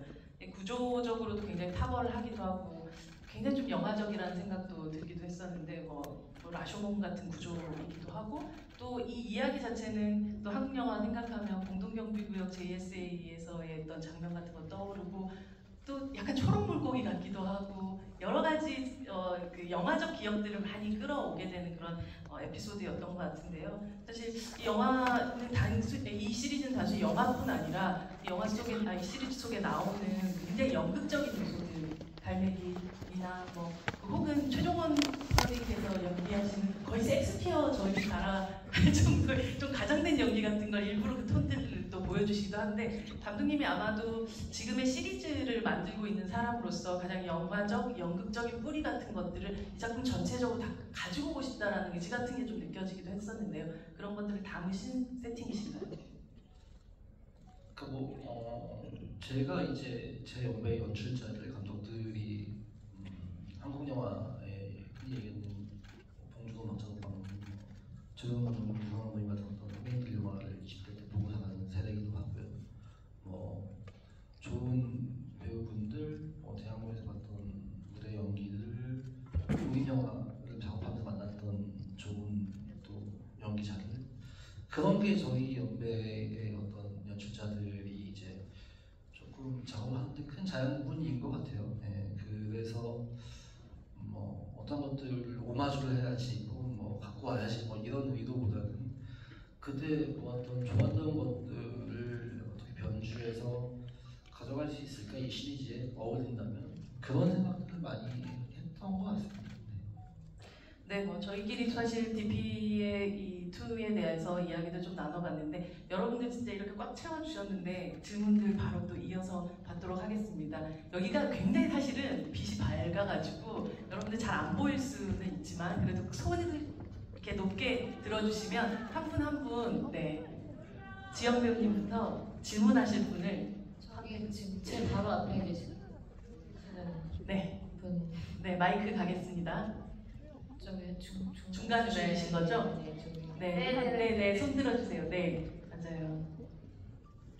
구조적으로도 굉장히 탁월하기도 하고 굉장히 좀 영화적이라는 생각도 들기도 했었는데 뭐 라쇼몽 같은 구조이기도 하고 또 이 이야기 자체는 또 한국 영화 생각하면 공동경비구역 JSA에서의 어떤 장면 같은 거 떠오르고 또 약간 초록물고기 같기도 하고 여러 가지 그 영화적 기억들을 많이 끌어오게 되는 그런 에피소드였던 것 같은데요. 사실 이 영화는 이 시리즈는 단순히 영화뿐 아니라 이 영화 속에 이 시리즈 속에 나오는 굉장히 연극적인 요소들, 갈매기나 뭐 혹은 최종원 선생님께서 연기하시는 거의 섹스피어 저희 달아갈 정도의 좀 가장된 연기 같은 걸 일부러 그 톤들을 또 보여주시기도 한데 감독님이 아마도 지금의 시리즈를 만들고 있는 사람으로서 가장 영화적, 연극적인 뿌리 같은 것들을 이 작품 전체적으로 다 가지고 오고 싶다라는 의지 같은 게 좀 느껴지기도 했었는데요. 그런 것들을 담으신 세팅이신가요? 제가 이제 제 연배 연출자들 감독들이 한국 영화에 흔히 얘기하는 봉준호, 막찬호방, 조용한 이상한 모임 같은 어떤 메인들 영화를 20대 때 보고 자라는 세대이기도 하고요. 뭐 게 저희 연배의 어떤 연출자들이 이제 조금 작업을 하는데 큰 자양분인 것 같아요. 네, 그래서 뭐 어떤 것들을 오마주를 해야지, 뭐 갖고 와야지, 뭐 이런 의도보다는 그때 보았던 좋았던 것들을 어떻게 변주해서 가져갈 수 있을까, 이 시리즈에 어울린다면 그런 생각들을 많이 했던 것 같습니다. 네, 뭐 저희끼리 사실 DP의 이 2에 대해서 이야기도 좀 나눠봤는데 여러분들 진짜 이렇게 꽉 채워주셨는데 질문들 바로 또 이어서 받도록 하겠습니다. 여기가 굉장히 사실은 빛이 밝아가지고 여러분들 잘 안 보일 수는 있지만 그래도 손을 이렇게 높게 들어주시면 한 분 한 분, 네, 지영 배우님부터 질문하실 분을 저기 지금 제 바로 앞에 계시는 네, 분. 네, 마이크 가겠습니다. 저기 중간에 계신 거죠? 네, 저기. 네, 손 들어주세요. 네, 맞아요.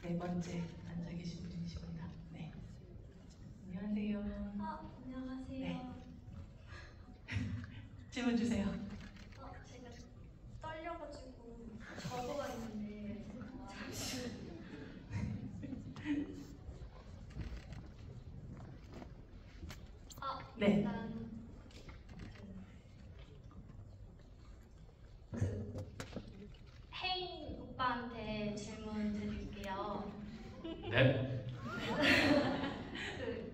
네 번째 앉아 계신 분이십니다. 네, 안녕하세요. 안녕하세요. 네. 질문 주세요. 제가 떨려가지고 적어가 있는데 잠시. 네. 일단 혜인 오빠한테 질문 드릴게요. 네.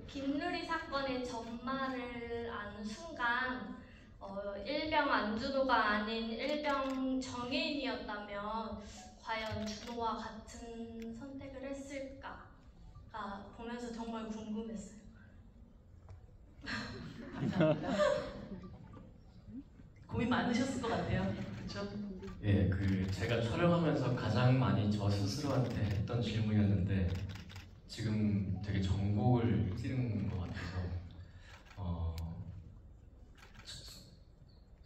김누리 사건의 전말을 아는 순간 일병 안준호가 아닌 일병 정혜인이었다면 과연 준호와 같은 선택을 했을까가 보면서 정말 궁금했어요. 감사합니다. 고민 많으셨을 것 같아요. 그렇죠? 예, 제가 촬영하면서 가장 많이 저 스스로한테 했던 질문이었는데 지금 되게 전곡을 찌른 것 같아서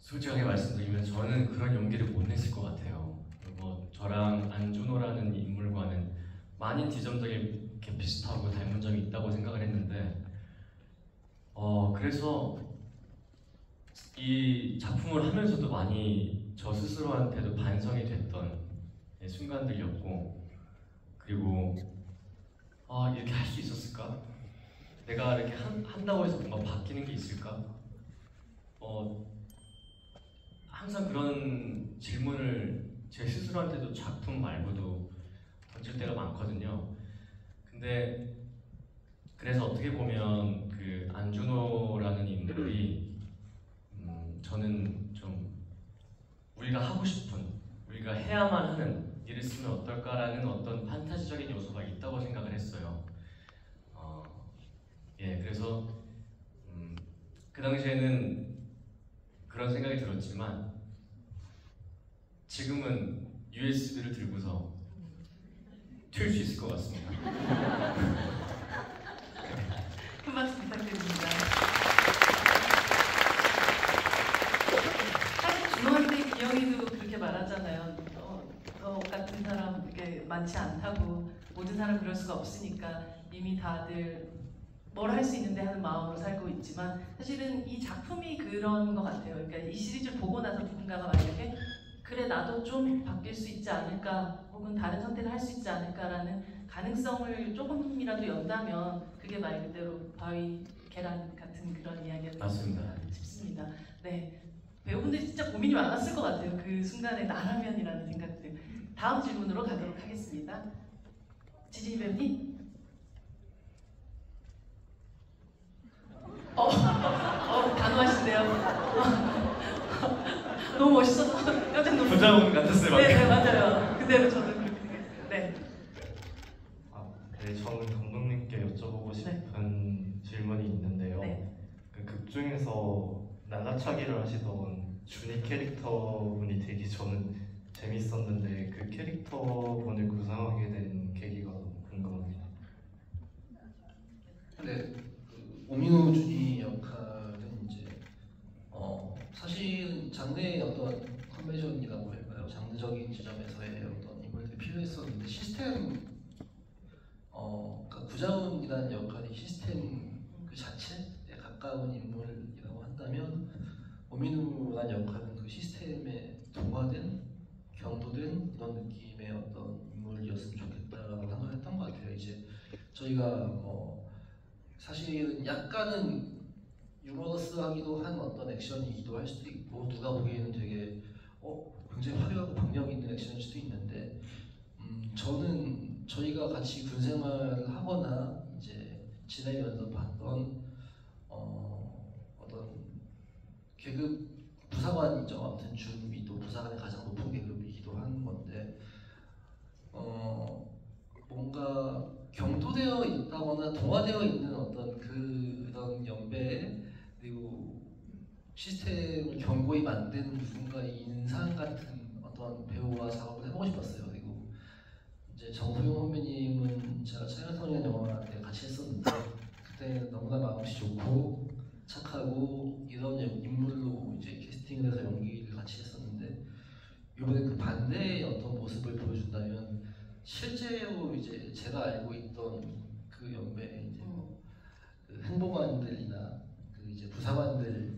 솔직하게 말씀드리면 저는 그런 연기를 못 냈을 것 같아요. 뭐 저랑 안준호라는 인물과는 많은 지점들이 이렇게 비슷하고 닮은 점이 있다고 생각을 했는데 그래서 이 작품을 하면서도 많이 저 스스로한테도 반성이 됐던 순간들이었고, 그리고 이렇게 할 수 있었을까? 내가 이렇게 한다고 해서 뭔가 바뀌는 게 있을까? 항상 그런 질문을 제 스스로한테도 작품 말고도 던질 때가 많거든요. 근데 그래서 어떻게 보면 그 안준호라는 인물이 저는 좀 우리가 하고 싶은, 우리가 해야만 하는 일을 쓰면 어떨까라는 어떤 판타지적인 요소가 있다고 생각을 했어요. 예, 그래서 그 당시에는 그런 생각이 들었지만 지금은 USB를 들고서 튈 수 있을 것 같습니다. 큰 박수 부탁드립니다. 사실 준호한테 기영이도 그렇게 말하잖아요. 너 같은 사람 이렇게 많지 않다고, 모든 사람 그럴 수가 없으니까 이미 다들 뭘 할 수 있는데 하는 마음으로 살고 있지만 사실은 이 작품이 그런 것 같아요. 그러니까 이 시리즈를 보고 나서 누군가가 만약에 그래 나도 좀 바뀔 수 있지 않을까, 혹은 다른 선택을 할 수 있지 않을까라는 가능성을 조금이라도 연다면 그게 말 그대로 바위 계란 같은 그런 이야기가 맞습니다. 싶습니다. 네, 배우분들이 진짜 고민이 많았을 것 같아요. 그 순간에 나라면이라는 생각들. 다음 질문으로 가도록 하겠습니다. 지진이 배우님. 단호하신데요. 너무 멋있어서 깜짝 놀랐어요. 부자분 같았어요. 네, 맞아요. 그대로 저도 그렇게 생각했어요. 네. 네, 저는 감독님께 여쭤보고 싶은 질문이 있는데요. 네. 그 극 중에서 날라차기를 하시던 준이 캐릭터분이 되게 저는 재밌었는데 그 캐릭터분을 구상하게 된 계기가 너무 궁금합니다. 근데 오민호 준이 역할은 이제 사실 장르의 어떤 컨벤션이라고 할까요? 장르적인 지점에서의 어떤 인물들이 필요했었는데 시스템 그러니까 구자훈이라는 역할이 시스템 그 자체에 가까운 인물이라고 한다면 오민호라는 역할은 그 시스템에 동화된 경도된 이런 느낌의 어떤 인물이었으면 좋겠다라고 생각했던 것 같아요. 이제 저희가 사실은 약간은 유머러스하기도 한 어떤 액션이기도 할 수도 있고 누가 보기에는 되게 굉장히 화려하고 박력 있는 액션일 수도 있는데 저는 저희가 같이 군 생활을 하거나 이제 지내면서 봤던 어떤 계급 부사관이죠. 아무튼 준위도 부사관의 가장 높은 계급이기도 한 건데 뭔가 경도되어 있다거나 동화되어 있는 어떤 그런 연배 그리고 시스템을 견고히 만드는 누군가의 인상 같은 어떤 배우와 작업을 해보고 싶었어요. 그리고 이제 정소영 선배님은 제가 차이나타운이라는 영화 때 같이 했었는데 그때 너무나 마음씨 좋고 착하고 이런 인물로 이제 캐스팅을 해서 연기를 같이 했었는데 이번에 그 반대의 어떤 모습을 보여준다면 실제로 이제 제가 알고 있던 그 연배 이제 그 행보관들이나 그 이제 부사관들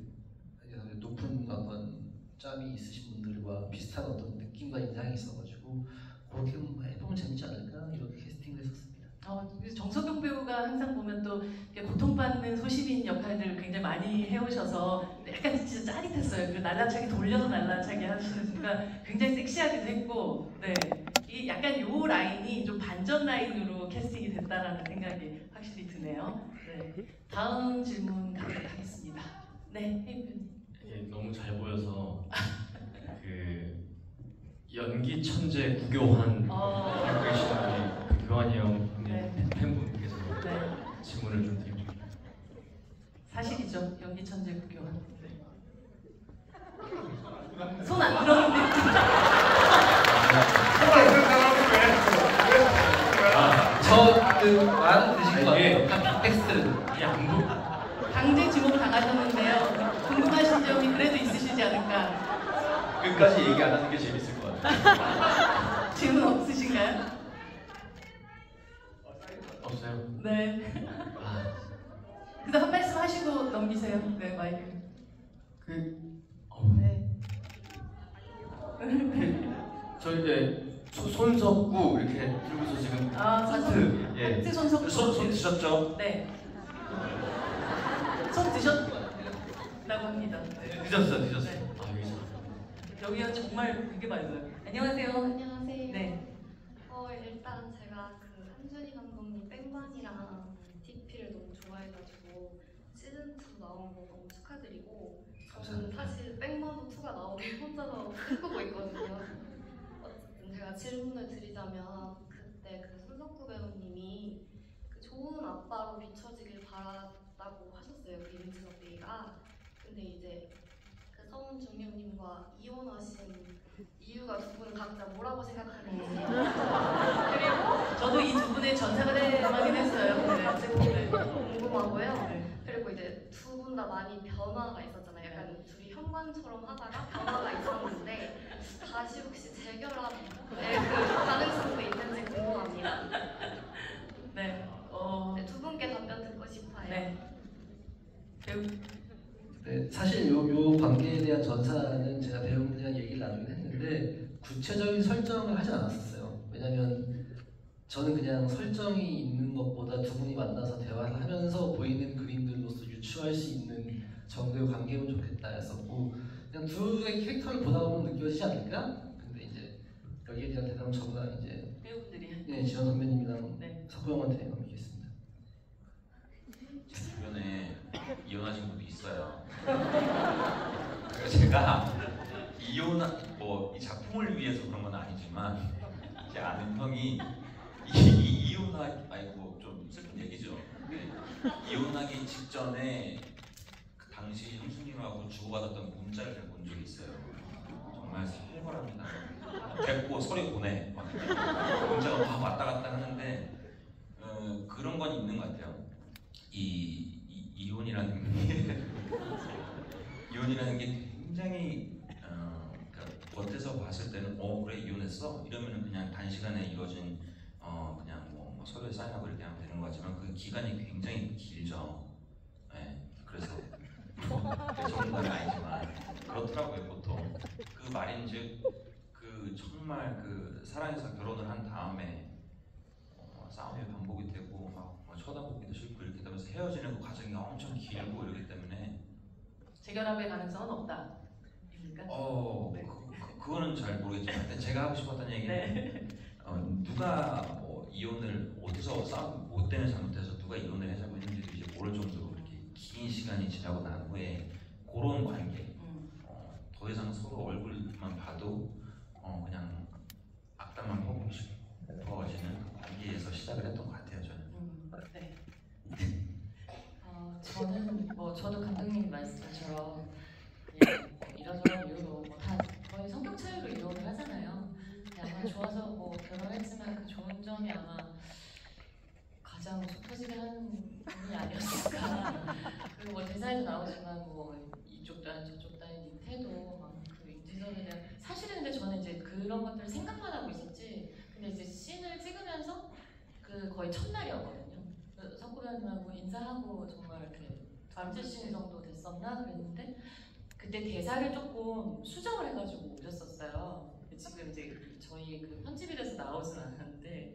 높은 어떤 짬이 있으신 분들과 비슷한 어떤 느낌과 인상이 있어가지고 그렇게 해보면 재밌지 않을까 이렇게 캐스팅을 했었습니다. 정석용 배우가 항상 보면 또 고통받는 소시민 역할들 굉장히 많이 해오셔서 약간 진짜 짜릿했어요. 그 날라차기 돌려서 날라차기 하시는 순간 굉장히 섹시하기도 했고, 네, 이 약간 요 라인이 좀 반전 라인으로 캐스팅이 됐다라는 생각이 확실히 드네요. 네, 다음 질문 가겠습니다. 네, 혜인님. 예, 너무 잘 보여서 그 연기 천재 구교환 하고 계시는 그 교환이 형 팬분께서 질문을 좀 드립니다. 사실이죠. 연기 천재 구교환. 손 안 들었는데. 저그 말은 드신 것 같아요. 텍스트를 강제 지목 당하셨는데요. 궁금하신 점이 그래도 있으시지 않을까? 끝까지 얘기 안 하는 게 재밌을 것 같아요. 질문 없으신가요? 없어요? 네. 그다음 한 말씀 하시고 넘기세요. 네, 마이크. 저희 이제 손석구 이렇게 들고서 지금 하트, 하트 손석구. 손 드셨죠? 네. 손 드셨다고 합니다. 네. 드셨어요. 네. 여기가 정말 되게 맑아요. 안녕하세요. 안녕하세요. 네. 일단 제가 그 한준희 감독님 뺑반이랑 TP를 너무 좋아해가지고 시즌2 나온 거 너무 축하드리고 저는 사실 뺑반도 2가 나오길 혼자서 꿈꾸고 있거든요. 어쨌든 제가 질문을 드리자면 그때 그 손석구 배우님이 그 좋은 아빠로 비춰지길 바랐다고 하셨어요. 그 이민트가. 근데 이제 그 성중령님과 이혼하신 이유가 두 분은 각자 뭐라고 생각하는지 그리고 저도 이 두 분의 전사가 궁금하긴 했어요. 네. 궁금하고요. 그리고 이제 두 분 다 많이 변화가 있었잖아요. 약간 둘이 현관처럼 하다가 변화가 있었는데 다시 혹시 재결합의 그 가능성도 있는지 궁금합니다. 네. 네, 두 분께 답변 듣고 싶어요. 네. 네, 사실 요 관계에 대한 전사는 제가 배우분들이랑 얘기를 나누긴 했는데 구체적인 설정을 하진 않았었어요. 왜냐면 저는 그냥 설정이 있는 것보다 두 분이 만나서 대화를 하면서 보이는 그림들로서 유추할 수 있는 정도의 관계면 좋겠다 했었고 그냥 둘의 캐릭터를 보다 보면 느껴지지 않을까? 근데 이제 여기에 대한 대답은 저보다 이제 배우분들이 지원 선배님이랑 석구 형한테 넘기겠습니다. 제 주변에 이혼하신 분도 있어요. 제가 이 작품을 위해서 그런 건 아니지만 제 아는 형이 아이고 좀 슬픈 얘기죠. 이혼하기 직전에 그 당시 형수님하고 주고받았던 문자를 제가 본 적이 있어요. 정말 살벌합니다. 됐고 서류 보내. 문자가 다 왔다 갔다 하는데 그런 건 있는 것 같아요. 이혼이라는 게 굉장히 그러니까 겉에서 봤을 때는 그래 이혼했어 이러면은 그냥 단시간에 이루어진 그냥 뭐 서류에 사인하고 이렇게 하면 되는 것 같지만 그 기간이 굉장히 길죠. 네, 그래서 전문가는 아니지만 그렇더라고요 보통. 그 말인즉 그 그 정말 그 사랑해서 결혼을 한 다음에 싸움이 반복이 되고 막 쳐다보기도 싫고 이렇게 되면서 헤어지는 그 과정이 엄청 길고 이렇기 때문에 재결합의 가능성은 없다. 입니까? 네. 그거는 잘 모르겠지만 근데 제가 하고 싶었던 얘기는 네. 누가 이혼을 어디서 싸움 뭐 때문에 잘못해서 누가 이혼을 하자고 했는지도 이제 모를 정도로 이렇게 긴 시간이 지나고 난 후에 그런 관계 더 이상 서로 얼굴만 봐도 그냥 악담만 퍼붓고 싶어지는 그 관계에서 시작을 했던 것 같아요 저는. 네. 저는 저도 감독님 말씀처럼 그냥 이런저런 이유로 다 거의 성격 차이로 이혼을 하잖아요. 아마 좋아서 결혼했지만 그 좋은 점이 아마 가장 속 터지게 하는 분이 아니었을까. 그리고 대사에도 나오지만 이쪽 단 저쪽 단의 태도 그 임지선에 대한 사실은 근데 저는 이제 그런 것들을 생각만 하고 있었지. 근데 이제 씬을 찍으면서 그 거의 첫날이었거든요. 석구 배우님하고 인사하고 정말 이렇게 밤새 씬 정도 됐었나 그랬는데 그때 대사를 조금 수정을 해가지고 오셨었어요. 지금 이제 저희 그 편집이 돼서 나오진 않았는데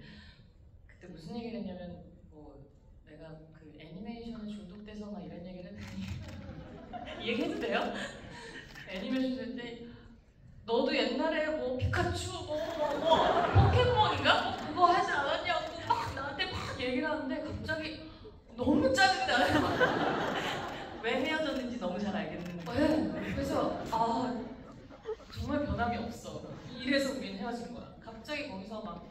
그때 무슨 얘기를 했냐면 내가 그 애니메이션에 중독돼서 막 이런 얘기를 했더니 이 얘기 해도 돼요? 애니메이션 했는데 너도 옛날에 피카츄 포켓몬인가? 그거 하지 않았냐고 막 나한테 막 얘기를 하는데 갑자기 너무 짜증이 나요. 왜 헤어졌는지 너무 잘 알겠는데. 네. 그래서 정말 변함이 없어. 이래서 우린 헤어진 거야. 갑자기 거기서 막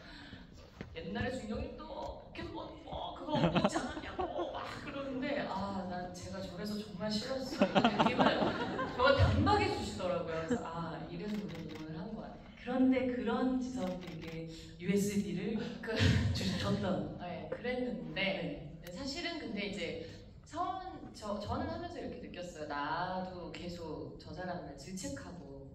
옛날에 준영님도 포켓몬 그거 있지 않았냐고 막 그러는데 난 제가 저래서 정말 싫었어. 이 느낌을 저가 단박에 주시더라고요. 그래서 이래서 우린 이혼을 한 거야. 그런데 그런 지석에게 USB를 주셨던. 네, 그랬는데 사실은 근데 이제 저는 하면서 이렇게 느꼈어요. 나도 계속 저 사람을 질책하고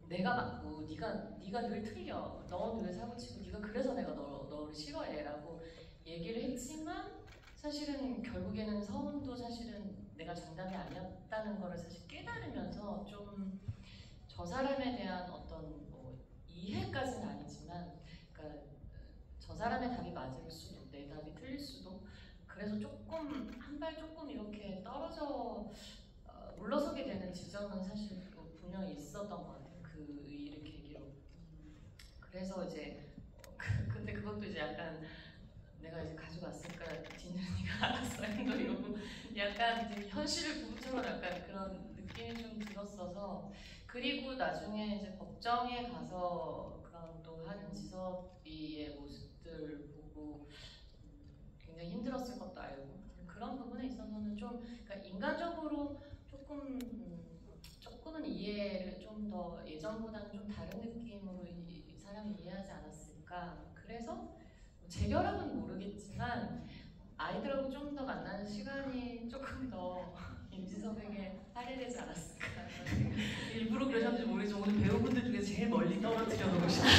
내가 맞고 네가 늘 틀려. 너 늘 사고치고 네가 그래서 내가 너를 싫어해라고 얘기를 했지만 사실은 결국에는 서운도 사실은 내가 정답이 아니었다는 거를 사실 깨달으면서 좀 저 사람에 대한 어떤 이해까지는 아니지만 그러니까 저 사람의 답이 맞을 수도 내 답이 틀릴 수도 그래서 조금 한 발 조금 이렇게 떨어져 물러서게 되는 지점은 사실 분명히 있었던 것 같아요. 그 일을 계기로. 그래서 이제 근데 그것도 이제 약간 내가 이제 가져갔으니까 진현이가 알아서 행동이고 약간 이제 현실을 부부처럼 약간 그런 느낌이 좀 들었어서 그리고 나중에 이제 법정에 가서 그런 또 하는 지섭이의 모습들 보고 굉장히 힘들었을 것도 알고 그런 부분에 있어서는 좀 그러니까 인간적으로 조금은 이해를 좀 더 예전보다는 좀 다른 느낌으로 이 사람이 이해하지 않았을까. 그래서 재결합은 모르겠지만 아이들하고 좀 더 만나는 시간이 조금 더 임지섭에게 할애되지 않았을까. 일부러 그러셨는지 모르겠지만 오늘 배우분들 중에 제일 멀리 떨어뜨려 놓으시네요.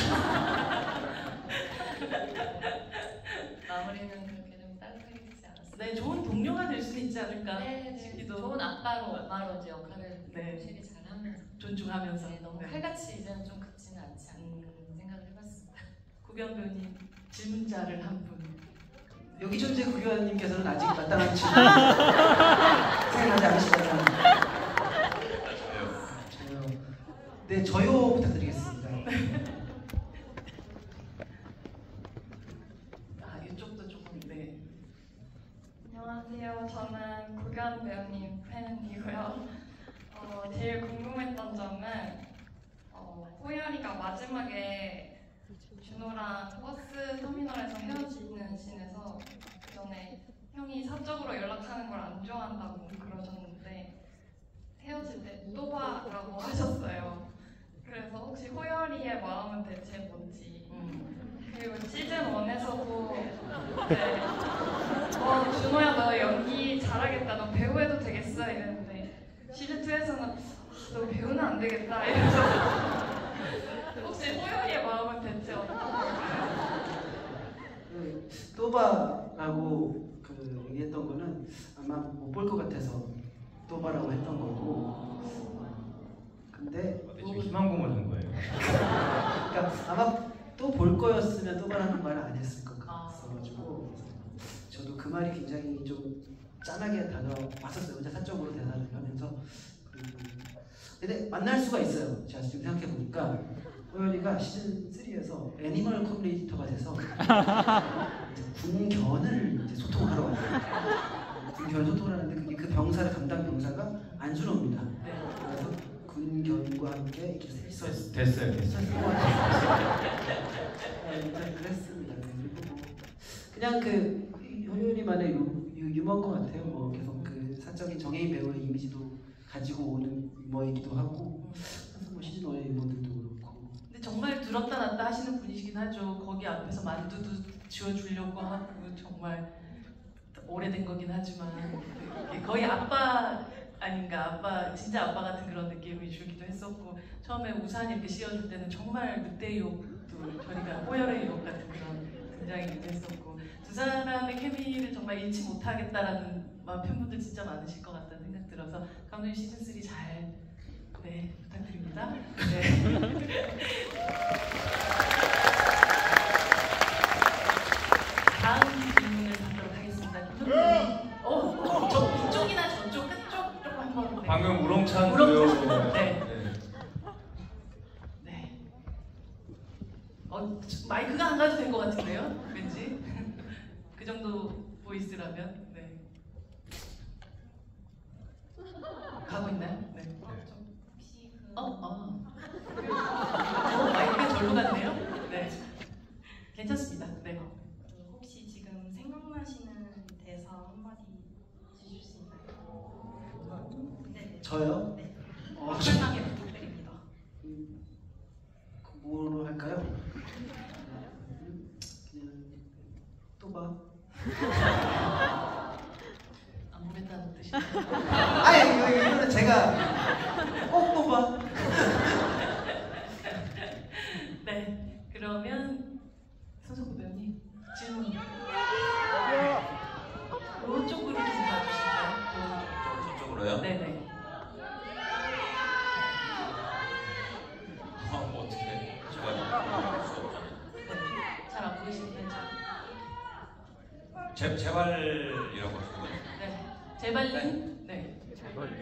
마무리는 그렇게 좀 따뜻하게 되지 않았을까. 네, 좋은 동료가 될 수는 있지 않을까 싶기도. 좋은 아빠로 엄마로 이제 역할을 네. 확실히 잘하면서 존중하면서. 너무 칼같이 이제는 좀 긋지는 않지 않을까 생각을 해봤습니다. 구경 배우님 질문자를 한 분. 여기 존재 구교환님께서는 아직 마땅한 질문 생각하지 않으시다면 저요. 네, 저요 부탁드리겠습니다. 이쪽도 조금 네. 안녕하세요. 저는 구교환 배우님 팬이고요. 제일 궁금했던 점은 호열이가 마지막에 준호랑 버스 터미널에서 헤어지는 씬에서 그 전에 형이 사적으로 연락하는 걸 안 좋아한다고 그러셨는데 헤어질 때 또봐라고 하셨어요. 그래서 혹시 호열이의 마음은 대체 뭔지 그리고 시즌 1에서도 네, 준호야 너 연기 잘하겠다 너 배우 해도 되겠어 이랬는데 시즌 2에서는 너 배우는 안 되겠다 이러셔서 혹시 호열이의 마음은 대체 어떤 걸까요? 또바라고 얘기했던 거는 아마 못 볼 것 같아서 또바라고 했던 거고 근데 지금 희망 고문 한 거예요. 그러니까 아마 또 볼 거였으면 또 바라는 말을 안 했을 것 같아가지고 저도 그 말이 굉장히 좀 짠하게 다가왔었어요. 혼자 사적으로 대화를 하면서. 근데 만날 수가 있어요. 제가 지금 생각해 보니까 호연이가 시즌 3에서 애니멀 커뮤니케이터가 돼서 군견을 이제 소통하러 와요. 군견 소통을 하는데 그게 그 병사를 담당 병사가 안준호입니다. 그래서 군견과 함께 이렇게 셋이서 됐어요. 그랬습니다. 그리고 뭐 그냥 그 호연이만의 유머인 것 같아요. 뭐 계속 그 사적인 정혜인 배우의 이미지도 가지고 오는 유머이기도 하고 그래서 뭐 시즌 1의 유머들도 그렇고. 근데 정말 들었다 놨다 하시는 분이시긴 하죠. 거기 앞에서 만두도 지어주려고 하고 정말 오래된 거긴 하지만 거의 아빠 아닌가, 아빠 진짜 아빠 같은 그런 느낌이 주기도 했었고 처음에 우산 이렇게 씌워줄 때는 정말 늑대 유혹도 저희가 호열의 유혹 같은 그런 등장이기도 했었고 두 사람의 케미를 정말 잃지 못하겠다라는 팬분들 진짜 많으실 것 같다는 생각 들어서 감독님 시즌 3 잘 부탁드립니다. 다음 질문을 받도록 하겠습니다. 김선생님, 저 이쪽이나 저쪽 끝쪽 조금 한번. 방금 우렁찬 마이크가 안 가도 될 것 같은데요, 왠지 그 정도 보이스라면. 가고 있나요? 네. 혹시 마이크가 절로 갔네요. 네. 괜찮습니다. 네. 혹시 지금 생각나시는 대사 한마디 해주실 수 있나요? 네. 저요? 네. 편하게 부탁드립니다. 뭐로 할까요? 그냥 또 봐. 안 보겠다는 뜻이. 아니 이거는 제가 꼭 또 봐. 네. 그러면 손석구 배우님 질문. 오른쪽으로 좀 봐주실까요? 저쪽으로요? 네네. 뭐 어떻게 제가 수 없잖아요. 잘 안 보이시는데 재발이라고 하시고요. 네. 재발님. 네. 재발님.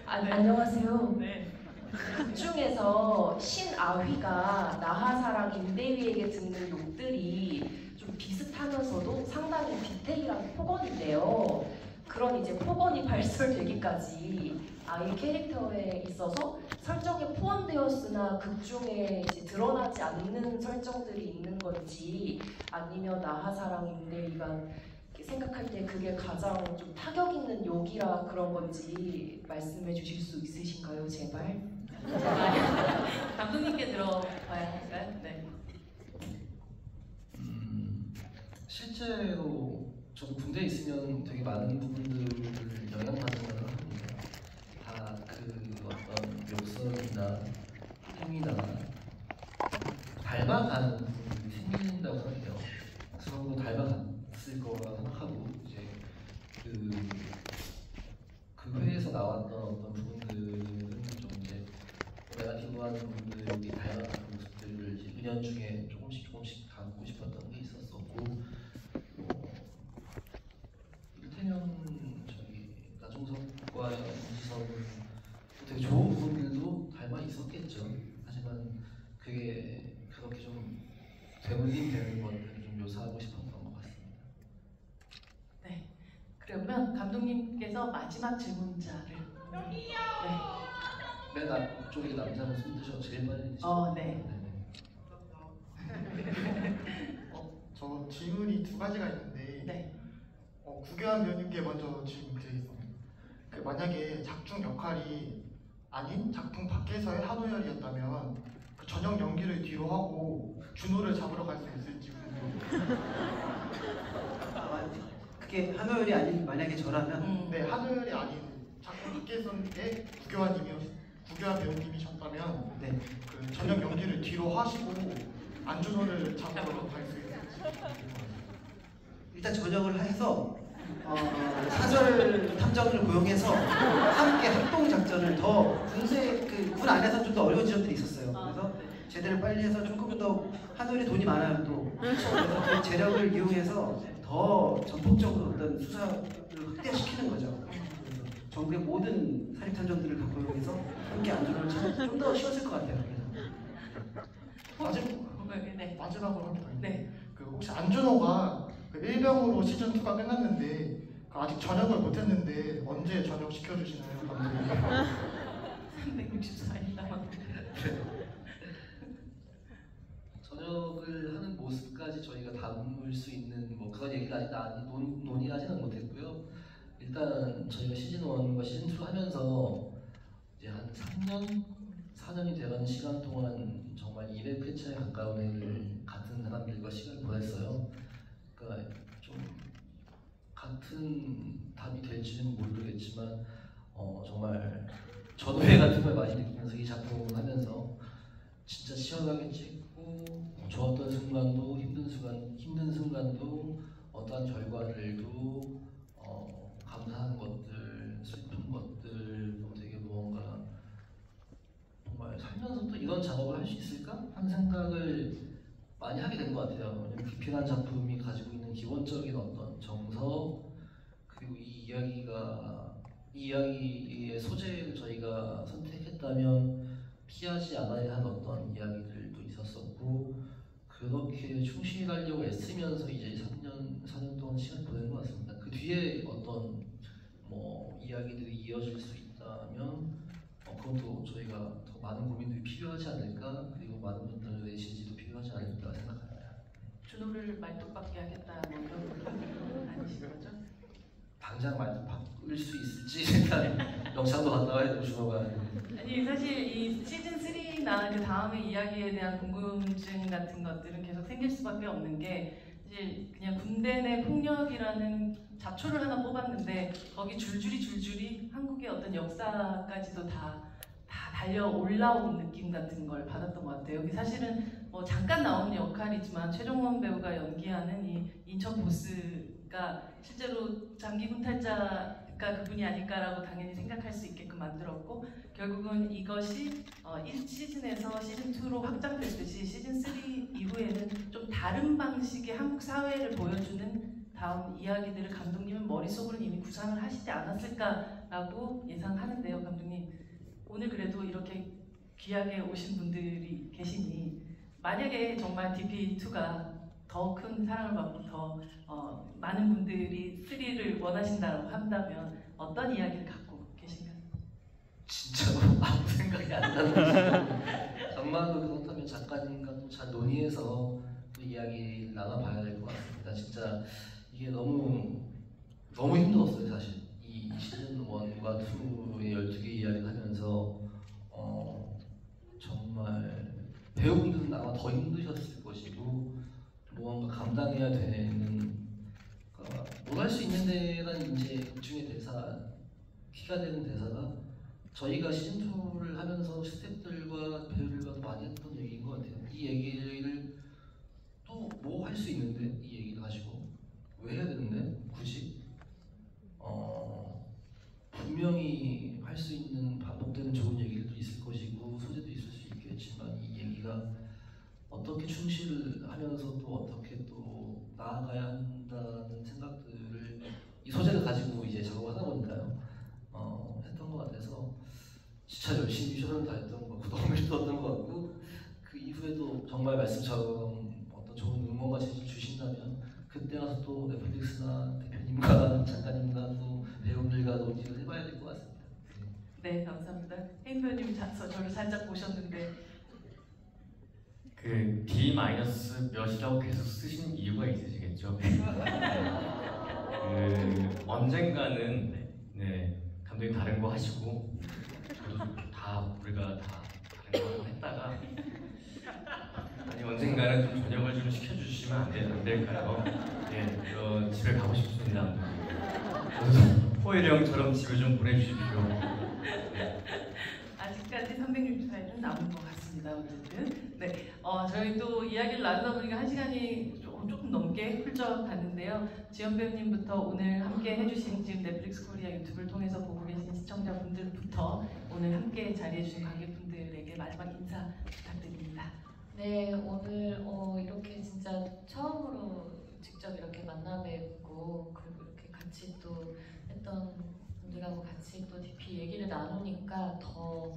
안녕하세요. 네. 극 중에서 신아휘가 나하사랑 임대위에게 듣는 욕들이 좀 비슷하면서도 상당히 디테일한 폭언인데요. 그런 이제 폭언이 발설되기까지 아이 캐릭터에 있어서 설정에 포함되었으나 극 중에 이제 드러나지 않는 설정들이 있는 건지 아니면 나하사랑 임대위가 생각할 때 그게 가장 좀 타격 있는 욕이라 그런 건지 말씀해 주실 수 있으신가요, 제발? 감독님께 들어봐야 할까요? 네. 실제로 저도 군대에 있으면 되게 많은 부분들을 영향받은 걸 합니다. 다 그 어떤 묘선이나 행위나 닮아가는 부분이 생긴다고 생각해요. 서로 닮아갔을 거라 생각하고 이제 그 회에서 나왔던 어떤 부분들은 좀 이제 내가 기부하는 부분들이 닮아가는 모습들을 이제 은연중에 조금씩 담고 싶었던 게 있었었고 일테면 저기 나종석과 임지성은 되게 좋은 부분들도 닮아 있었겠죠. 하지만 그게 그렇게 좀 되물림되는 것들을 좀 묘사하고 싶었던 것 같습니다. 네. 그러면 감독님께서 마지막 질문자를. 맨 앞쪽에 남자는 손 드셔 제일 빨리. 네. 저 질문이 두 가지가 있는데 구교환 배우님께 먼저 질문드리겠습니다. 그 만약에 작중 역할이 아닌 작품 밖에서의 한우열이었다면 그 전형 연기를 뒤로 하고 준호를 잡으러 갈 수 있을지 궁금해요. 그게 한우열이 아닌 만약에 저라면 네, 한우열이 아닌 작품 밖에서의 구교환 배우님이셨다면 그 전형 연기를 뒤로 하시고 안준호를 잡으러 갈 수 있을지. 일단 전역을 해서 사설 탐정을 고용해서 함께 합동 작전을 더 군 안에서 좀 더 어려운 지점들이 있었어요. 그래서 제대로 빨리 해서 조금 더 하늘에 돈이 많아요 또. 그래서 그 재력을 이용해서 더 전폭적으로 어떤 수사를 확대시키는 거죠. 그래서 전국의 모든 사립 탐정들을 다 고용해서 함께 안전을 찾는 좀 더 쉬웠을 것 같아요. 마지막으로 합니다. 네. 그 혹시 안준호가 그 일병으로 시즌 2가 끝났는데 아직 전역을 못했는데 언제 전역 시켜주시나요, 감독님? 364일 남았는데. 전역을 하는 모습까지 저희가 담을 수 있는 뭐 그런 얘기가 아직 논의하지는 못했고요. 일단 저희가 시즌 1과 시즌 2 하면서 이제 한 4년이 되는 시간 동안 정말 200회차에 가까운 해를 같은 사람들과 시간을 보냈어요. 그러니까 좀 같은 답이 될지는 모르겠지만 정말 전후회 같은 걸 많이 느끼면서 이 작품을 하면서 진짜 시원하게 찍고 좋았던 순간도 힘든 순간도 어떠한 결과들도 감사한 것들, 슬픈 것들, 또 되게 무언가 정말 살면서 또 이런 작업을 할 수 있을까? 하는 생각을 많이 하게 된 것 같아요. 왜냐면 디피란 작품이 가지고 있는 기본적인 어떤 정서 그리고 이 이야기의 소재를 저희가 선택했다면 피하지 않아야 할 어떤 이야기들도 있었었고 그렇게 충실하려고 애쓰면서 이제 4년 동안 시간 보낸 것 같습니다. 그 뒤에 어떤 뭐 이야기들이 이어질 수 있다면 그것도 저희가 더 많은 고민들이 필요하지 않을까 그리고 많은 분들의 지지도 필요하지 않을까 생각합니다. 준호를 말뚝박게 하겠다 뭐 이런 건 아니신 거죠? 당장 말도 바꿀 수 있을지 일단 영창도 갔다 와야 되고 준호가 아니 사실 이 시즌 3나 그 다음의 이야기에 대한 궁금증 같은 것들은 계속 생길 수밖에 없는 게 사실 그냥 군대 내 폭력이라는 잡초를 하나 뽑았는데 거기 줄줄이 한국의 어떤 역사까지도 다 달려 올라온 느낌 같은 걸 받았던 것 같아요. 여기 사실은 뭐 잠깐 나오는 역할이지만 최종원 배우가 연기하는 이 인천 보스가 실제로 장기군 탈자가 그분이 아닐까라고 당연히 생각할 수 있게끔 만들었고 결국은 이것이 1시즌에서 시즌2로 확장됐듯이 시즌3 이후에는 좀 다른 방식의 한국 사회를 보여주는 다음 이야기들을 감독님은 머릿속으로 이미 구상을 하시지 않았을까라고 예상하는데요. 감독님 오늘 그래도 이렇게 귀하게 오신 분들이 계시니 만약에 정말 DP2가 더 큰 사랑을 받고 더 많은 분들이 3를 원하신다고 한다면 어떤 이야기를 갖고 계신가요? 진짜로 아무 생각이 안 나는 정말로 그렇다면 작가님과 또 잘 논의해서 또 이야기 나눠봐야 될 것 같습니다. 진짜 이게 너무 힘들었어요 사실. 이 시즌 1과 2의 12개 이야기를 하면서 정말 배우분들은 아마 더 힘드셨을 것이고 무언가 감당해야 되는 뭘 할 수 있는 데란 이제 극중의 대사 키가 되는 대사가 저희가 시즌2를 하면서 스태프들과 배우들과도 많이 했던 얘기인 것 같아요. 이 얘기를 또 뭐 할 수 있는데 이 얘기를 가지고 왜 해야 되는데 굳이 분명히 할 수 있는 반복되는 좋은 얘기들도 있을 것이고 소재도 있을 수 있겠지만 이 얘기가 어떻게 충실하면서 또 어떻게 또 나아가야 한다는 생각들을 이 소재를 가지고 이제 작업을 하다 보니까요 했던 것 같아서 진짜 열심히 최선을 다했던 것 같고 너무 힘들었던 것 같고 그 이후에도 정말 말씀처럼 어떤 좋은 응원과 지지 주신다면 그때 가서 또 넷플릭스나 대표님과 작가님과 또 배우들과 논의를 해봐야 될 것 같습니다. 네, 감사합니다. 혜인 배우님 저를 살짝 보셨는데 그 D-몇이라고 계속 쓰신 이유가 있으시겠죠? 그 언젠가는 네 감독님 다른 거 하시고 저도 우리가 다 다른 거 했다가 아니 언젠가는 좀 저녁을 좀 시켜주시면 안 될까요? 네, 저 집에 가고 싶습니다. 호일이 형처럼 집에 좀 보내주십시오. 네. 아직까지 364일은 남은 것 같습니다. 어쨌든 네, 저희 또 이야기를 나누다 보니까 1시간이 조금 넘게 훌쩍 갔는데요. 지연 배우님부터 오늘 함께 해주신 지금 넷플릭스 코리아 유튜브를 통해서 보고 계신 시청자분들부터 오늘 함께 자리해주신 관객분들에게 마지막 인사 부탁드립니다. 네, 오늘 이렇게 진짜 처음으로 직접 이렇게 만나 뵙고 그리고 이렇게 같이 또 했던 분들하고 같이 또 DP 얘기를 나누니까 더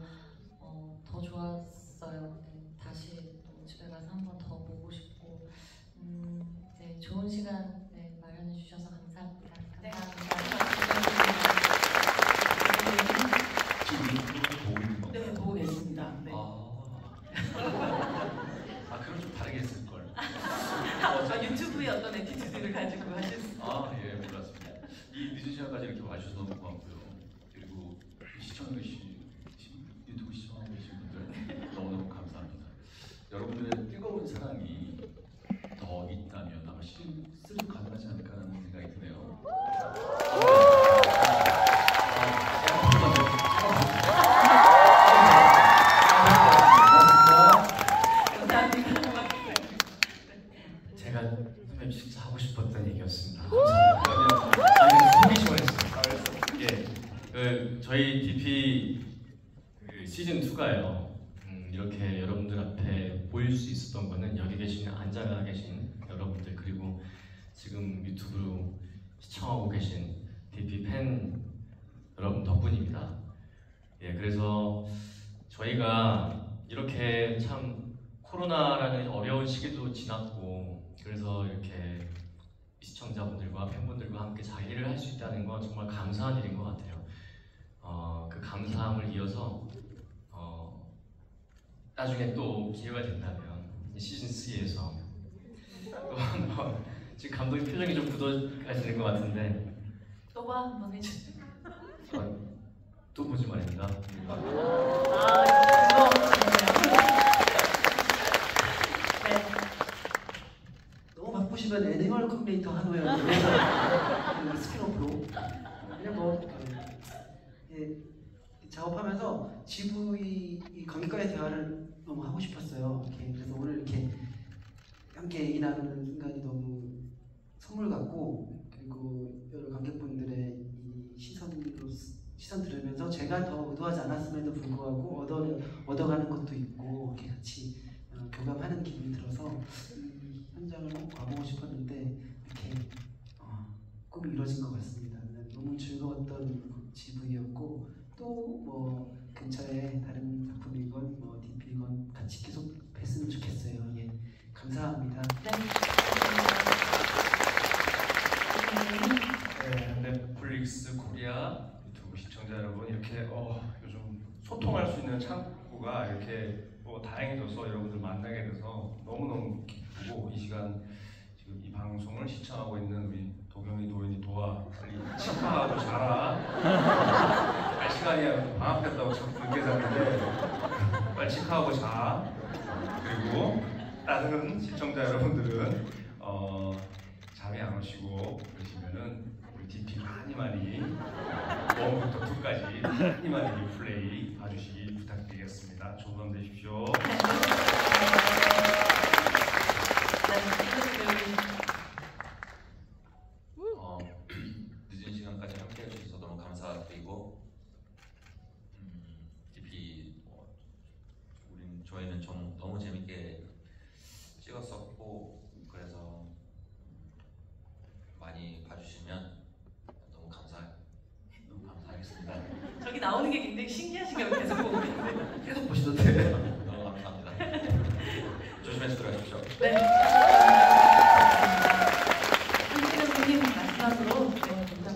좋았어요. 네, 다시 또 집에 가서 한 번 더 보고 싶고 네, 좋은 시간 마련해 주셔서 감사합니다. 감사합니다. 네, 보고 계십니다. 네. 그럼 좀 다르게 했을 걸. 유튜브의 어떤 에티튜드를 가지고 하셨습니다. 예, 몰랐습니다. 이 늦은 시간까지 이렇게 와주셔서 너무 고맙고요. 그리고 유튜브 시청하고 계신 분들 너무너무 감사합니다. 여러분들의 뜨거운 사랑이 더 있다면 아마 시즌 3도 가능하지 않을까라는 생각이 드네요. 제가 선생님 진짜 하고 싶었던 얘기였습니다. 감사합니다. 아니, 속이 시원했어요. 예, 저희 DP 시즌 2가요. 이렇게 여러분들 앞에 보일 수 있었던 거는 여기 계신 앉아 계신 여러분들 그리고 지금 유튜브로 시청하고 계신 DP 팬 여러분 덕분입니다. 예, 그래서 저희가 이렇게 참 코로나라는 어려운 시기도 지났고 그래서 이렇게 시청자분들과 팬분들과 함께 자리를 할 수 있다는 건 정말 감사한 일인 것 같아요. 그 감사함을 이어서 나중에 또 기회가 된다면 시즌 3에서 또 한번 지금 감독님 표정이 좀 굳어가시는 것 같은데 또 봐 한번 해주세요. 또 보지 말입니다. 너무 바쁘시면 애니멀 컴퓨터 한우에 스피노프로 그냥 작업하면서 GV 이 관객과의 대화를 너무 하고 싶었어요. 그래서 오늘 이렇게 함께 얘기 나누는 순간이 너무 선물 같고 그리고 여러 관객분들의 이 시선 들으면서 제가 더 의도하지 않았음에도 불구하고 얻어가는 것도 있고 이렇게 같이 교감하는 기분이 들어서 이 현장을 꼭 가보고 싶었는데 이렇게 꿈이 이루어진 것 같습니다. 너무 즐거웠던 GV였고 또 뭐 근처에 다른 작품이건 뭐 DP건 같이 계속 뵀으면 좋겠어요. 예, 감사합니다. 넷플릭스 코리아 유튜브 시청자 여러분 이렇게 요즘 소통할 수 있는 창구가 이렇게 다행해져서 여러분들 만나게 돼서 너무너무 기쁘고 이 시간 지금 이 방송을 시청하고 있는 우리 도경이, 도현이, 도아 빨리 치과하고 자라. 갈 시간이야. 방학됐다고 자꾸 늦게 잤는데 빨리 치과하고 자. 그리고 다른 시청자 여러분들은 잠이 안 오시고 그러시면은 우리 DP 많이 1부터 2까지 많이 리플레이 봐주시기 부탁드리겠습니다. 좋은 밤 되십시오. 늦은 시간까지 함께 해주셔서 너무 감사드리고 DP 저희는 좀 너무 재밌게 찍었었고 그래서 많이 봐주시면 너무 감사하겠습니다. 저기 나오는 게 굉장히 신기하시게 계속 보고 계세요. 계속 보시던데. 너무 감사합니다. 조심해서 들어가십시오. 네. 한시간 선생님 마지막으로 부탁드립니다.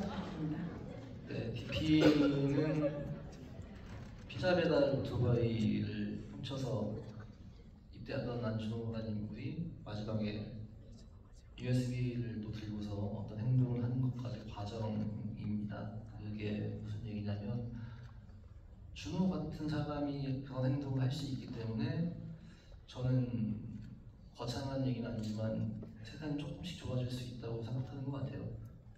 네, DP는 피자 배달 오토바이를 훔쳐서 입대하던 안준호라는 인물이 마지막에 USB를 또 들고서 어떤 행동을 하는 것까지 과정입니다. 그게 무슨 얘기냐면 준호 같은 사람이 그런 행동을 할 수 있기 때문에 저는 거창한 얘기는 아니지만 세상이 조금씩 좋아질 수 있다고 생각하는 것 같아요.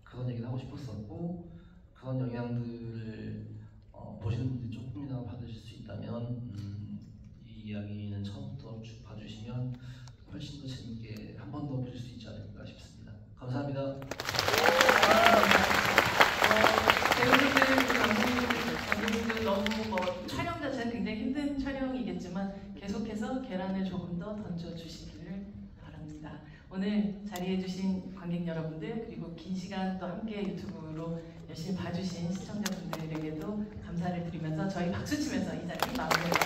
그런 얘기를 하고 싶었었고 그런 영향들을 보시는 분들이 조금이나마 받으실 수 있다면 이 이야기는 처음부터 쭉 봐주시면 훨씬 더 재밌게 한 번 더 보실 수 있지 않을까 않을까 싶습니다. 감사합니다. 배우분들, 감독님들 너무 촬영 자체는 굉장히 힘든 촬영이겠지만 계속해서 계란을 조금 더 던져주시기를 바랍니다. 오늘 자리해주신 관객 여러분들 그리고 긴 시간 또 함께 유튜브로 열심히 봐주신 시청자분들에게도 감사를 드리면서 저희 박수 치면서 이 자리 마무리하겠습니다.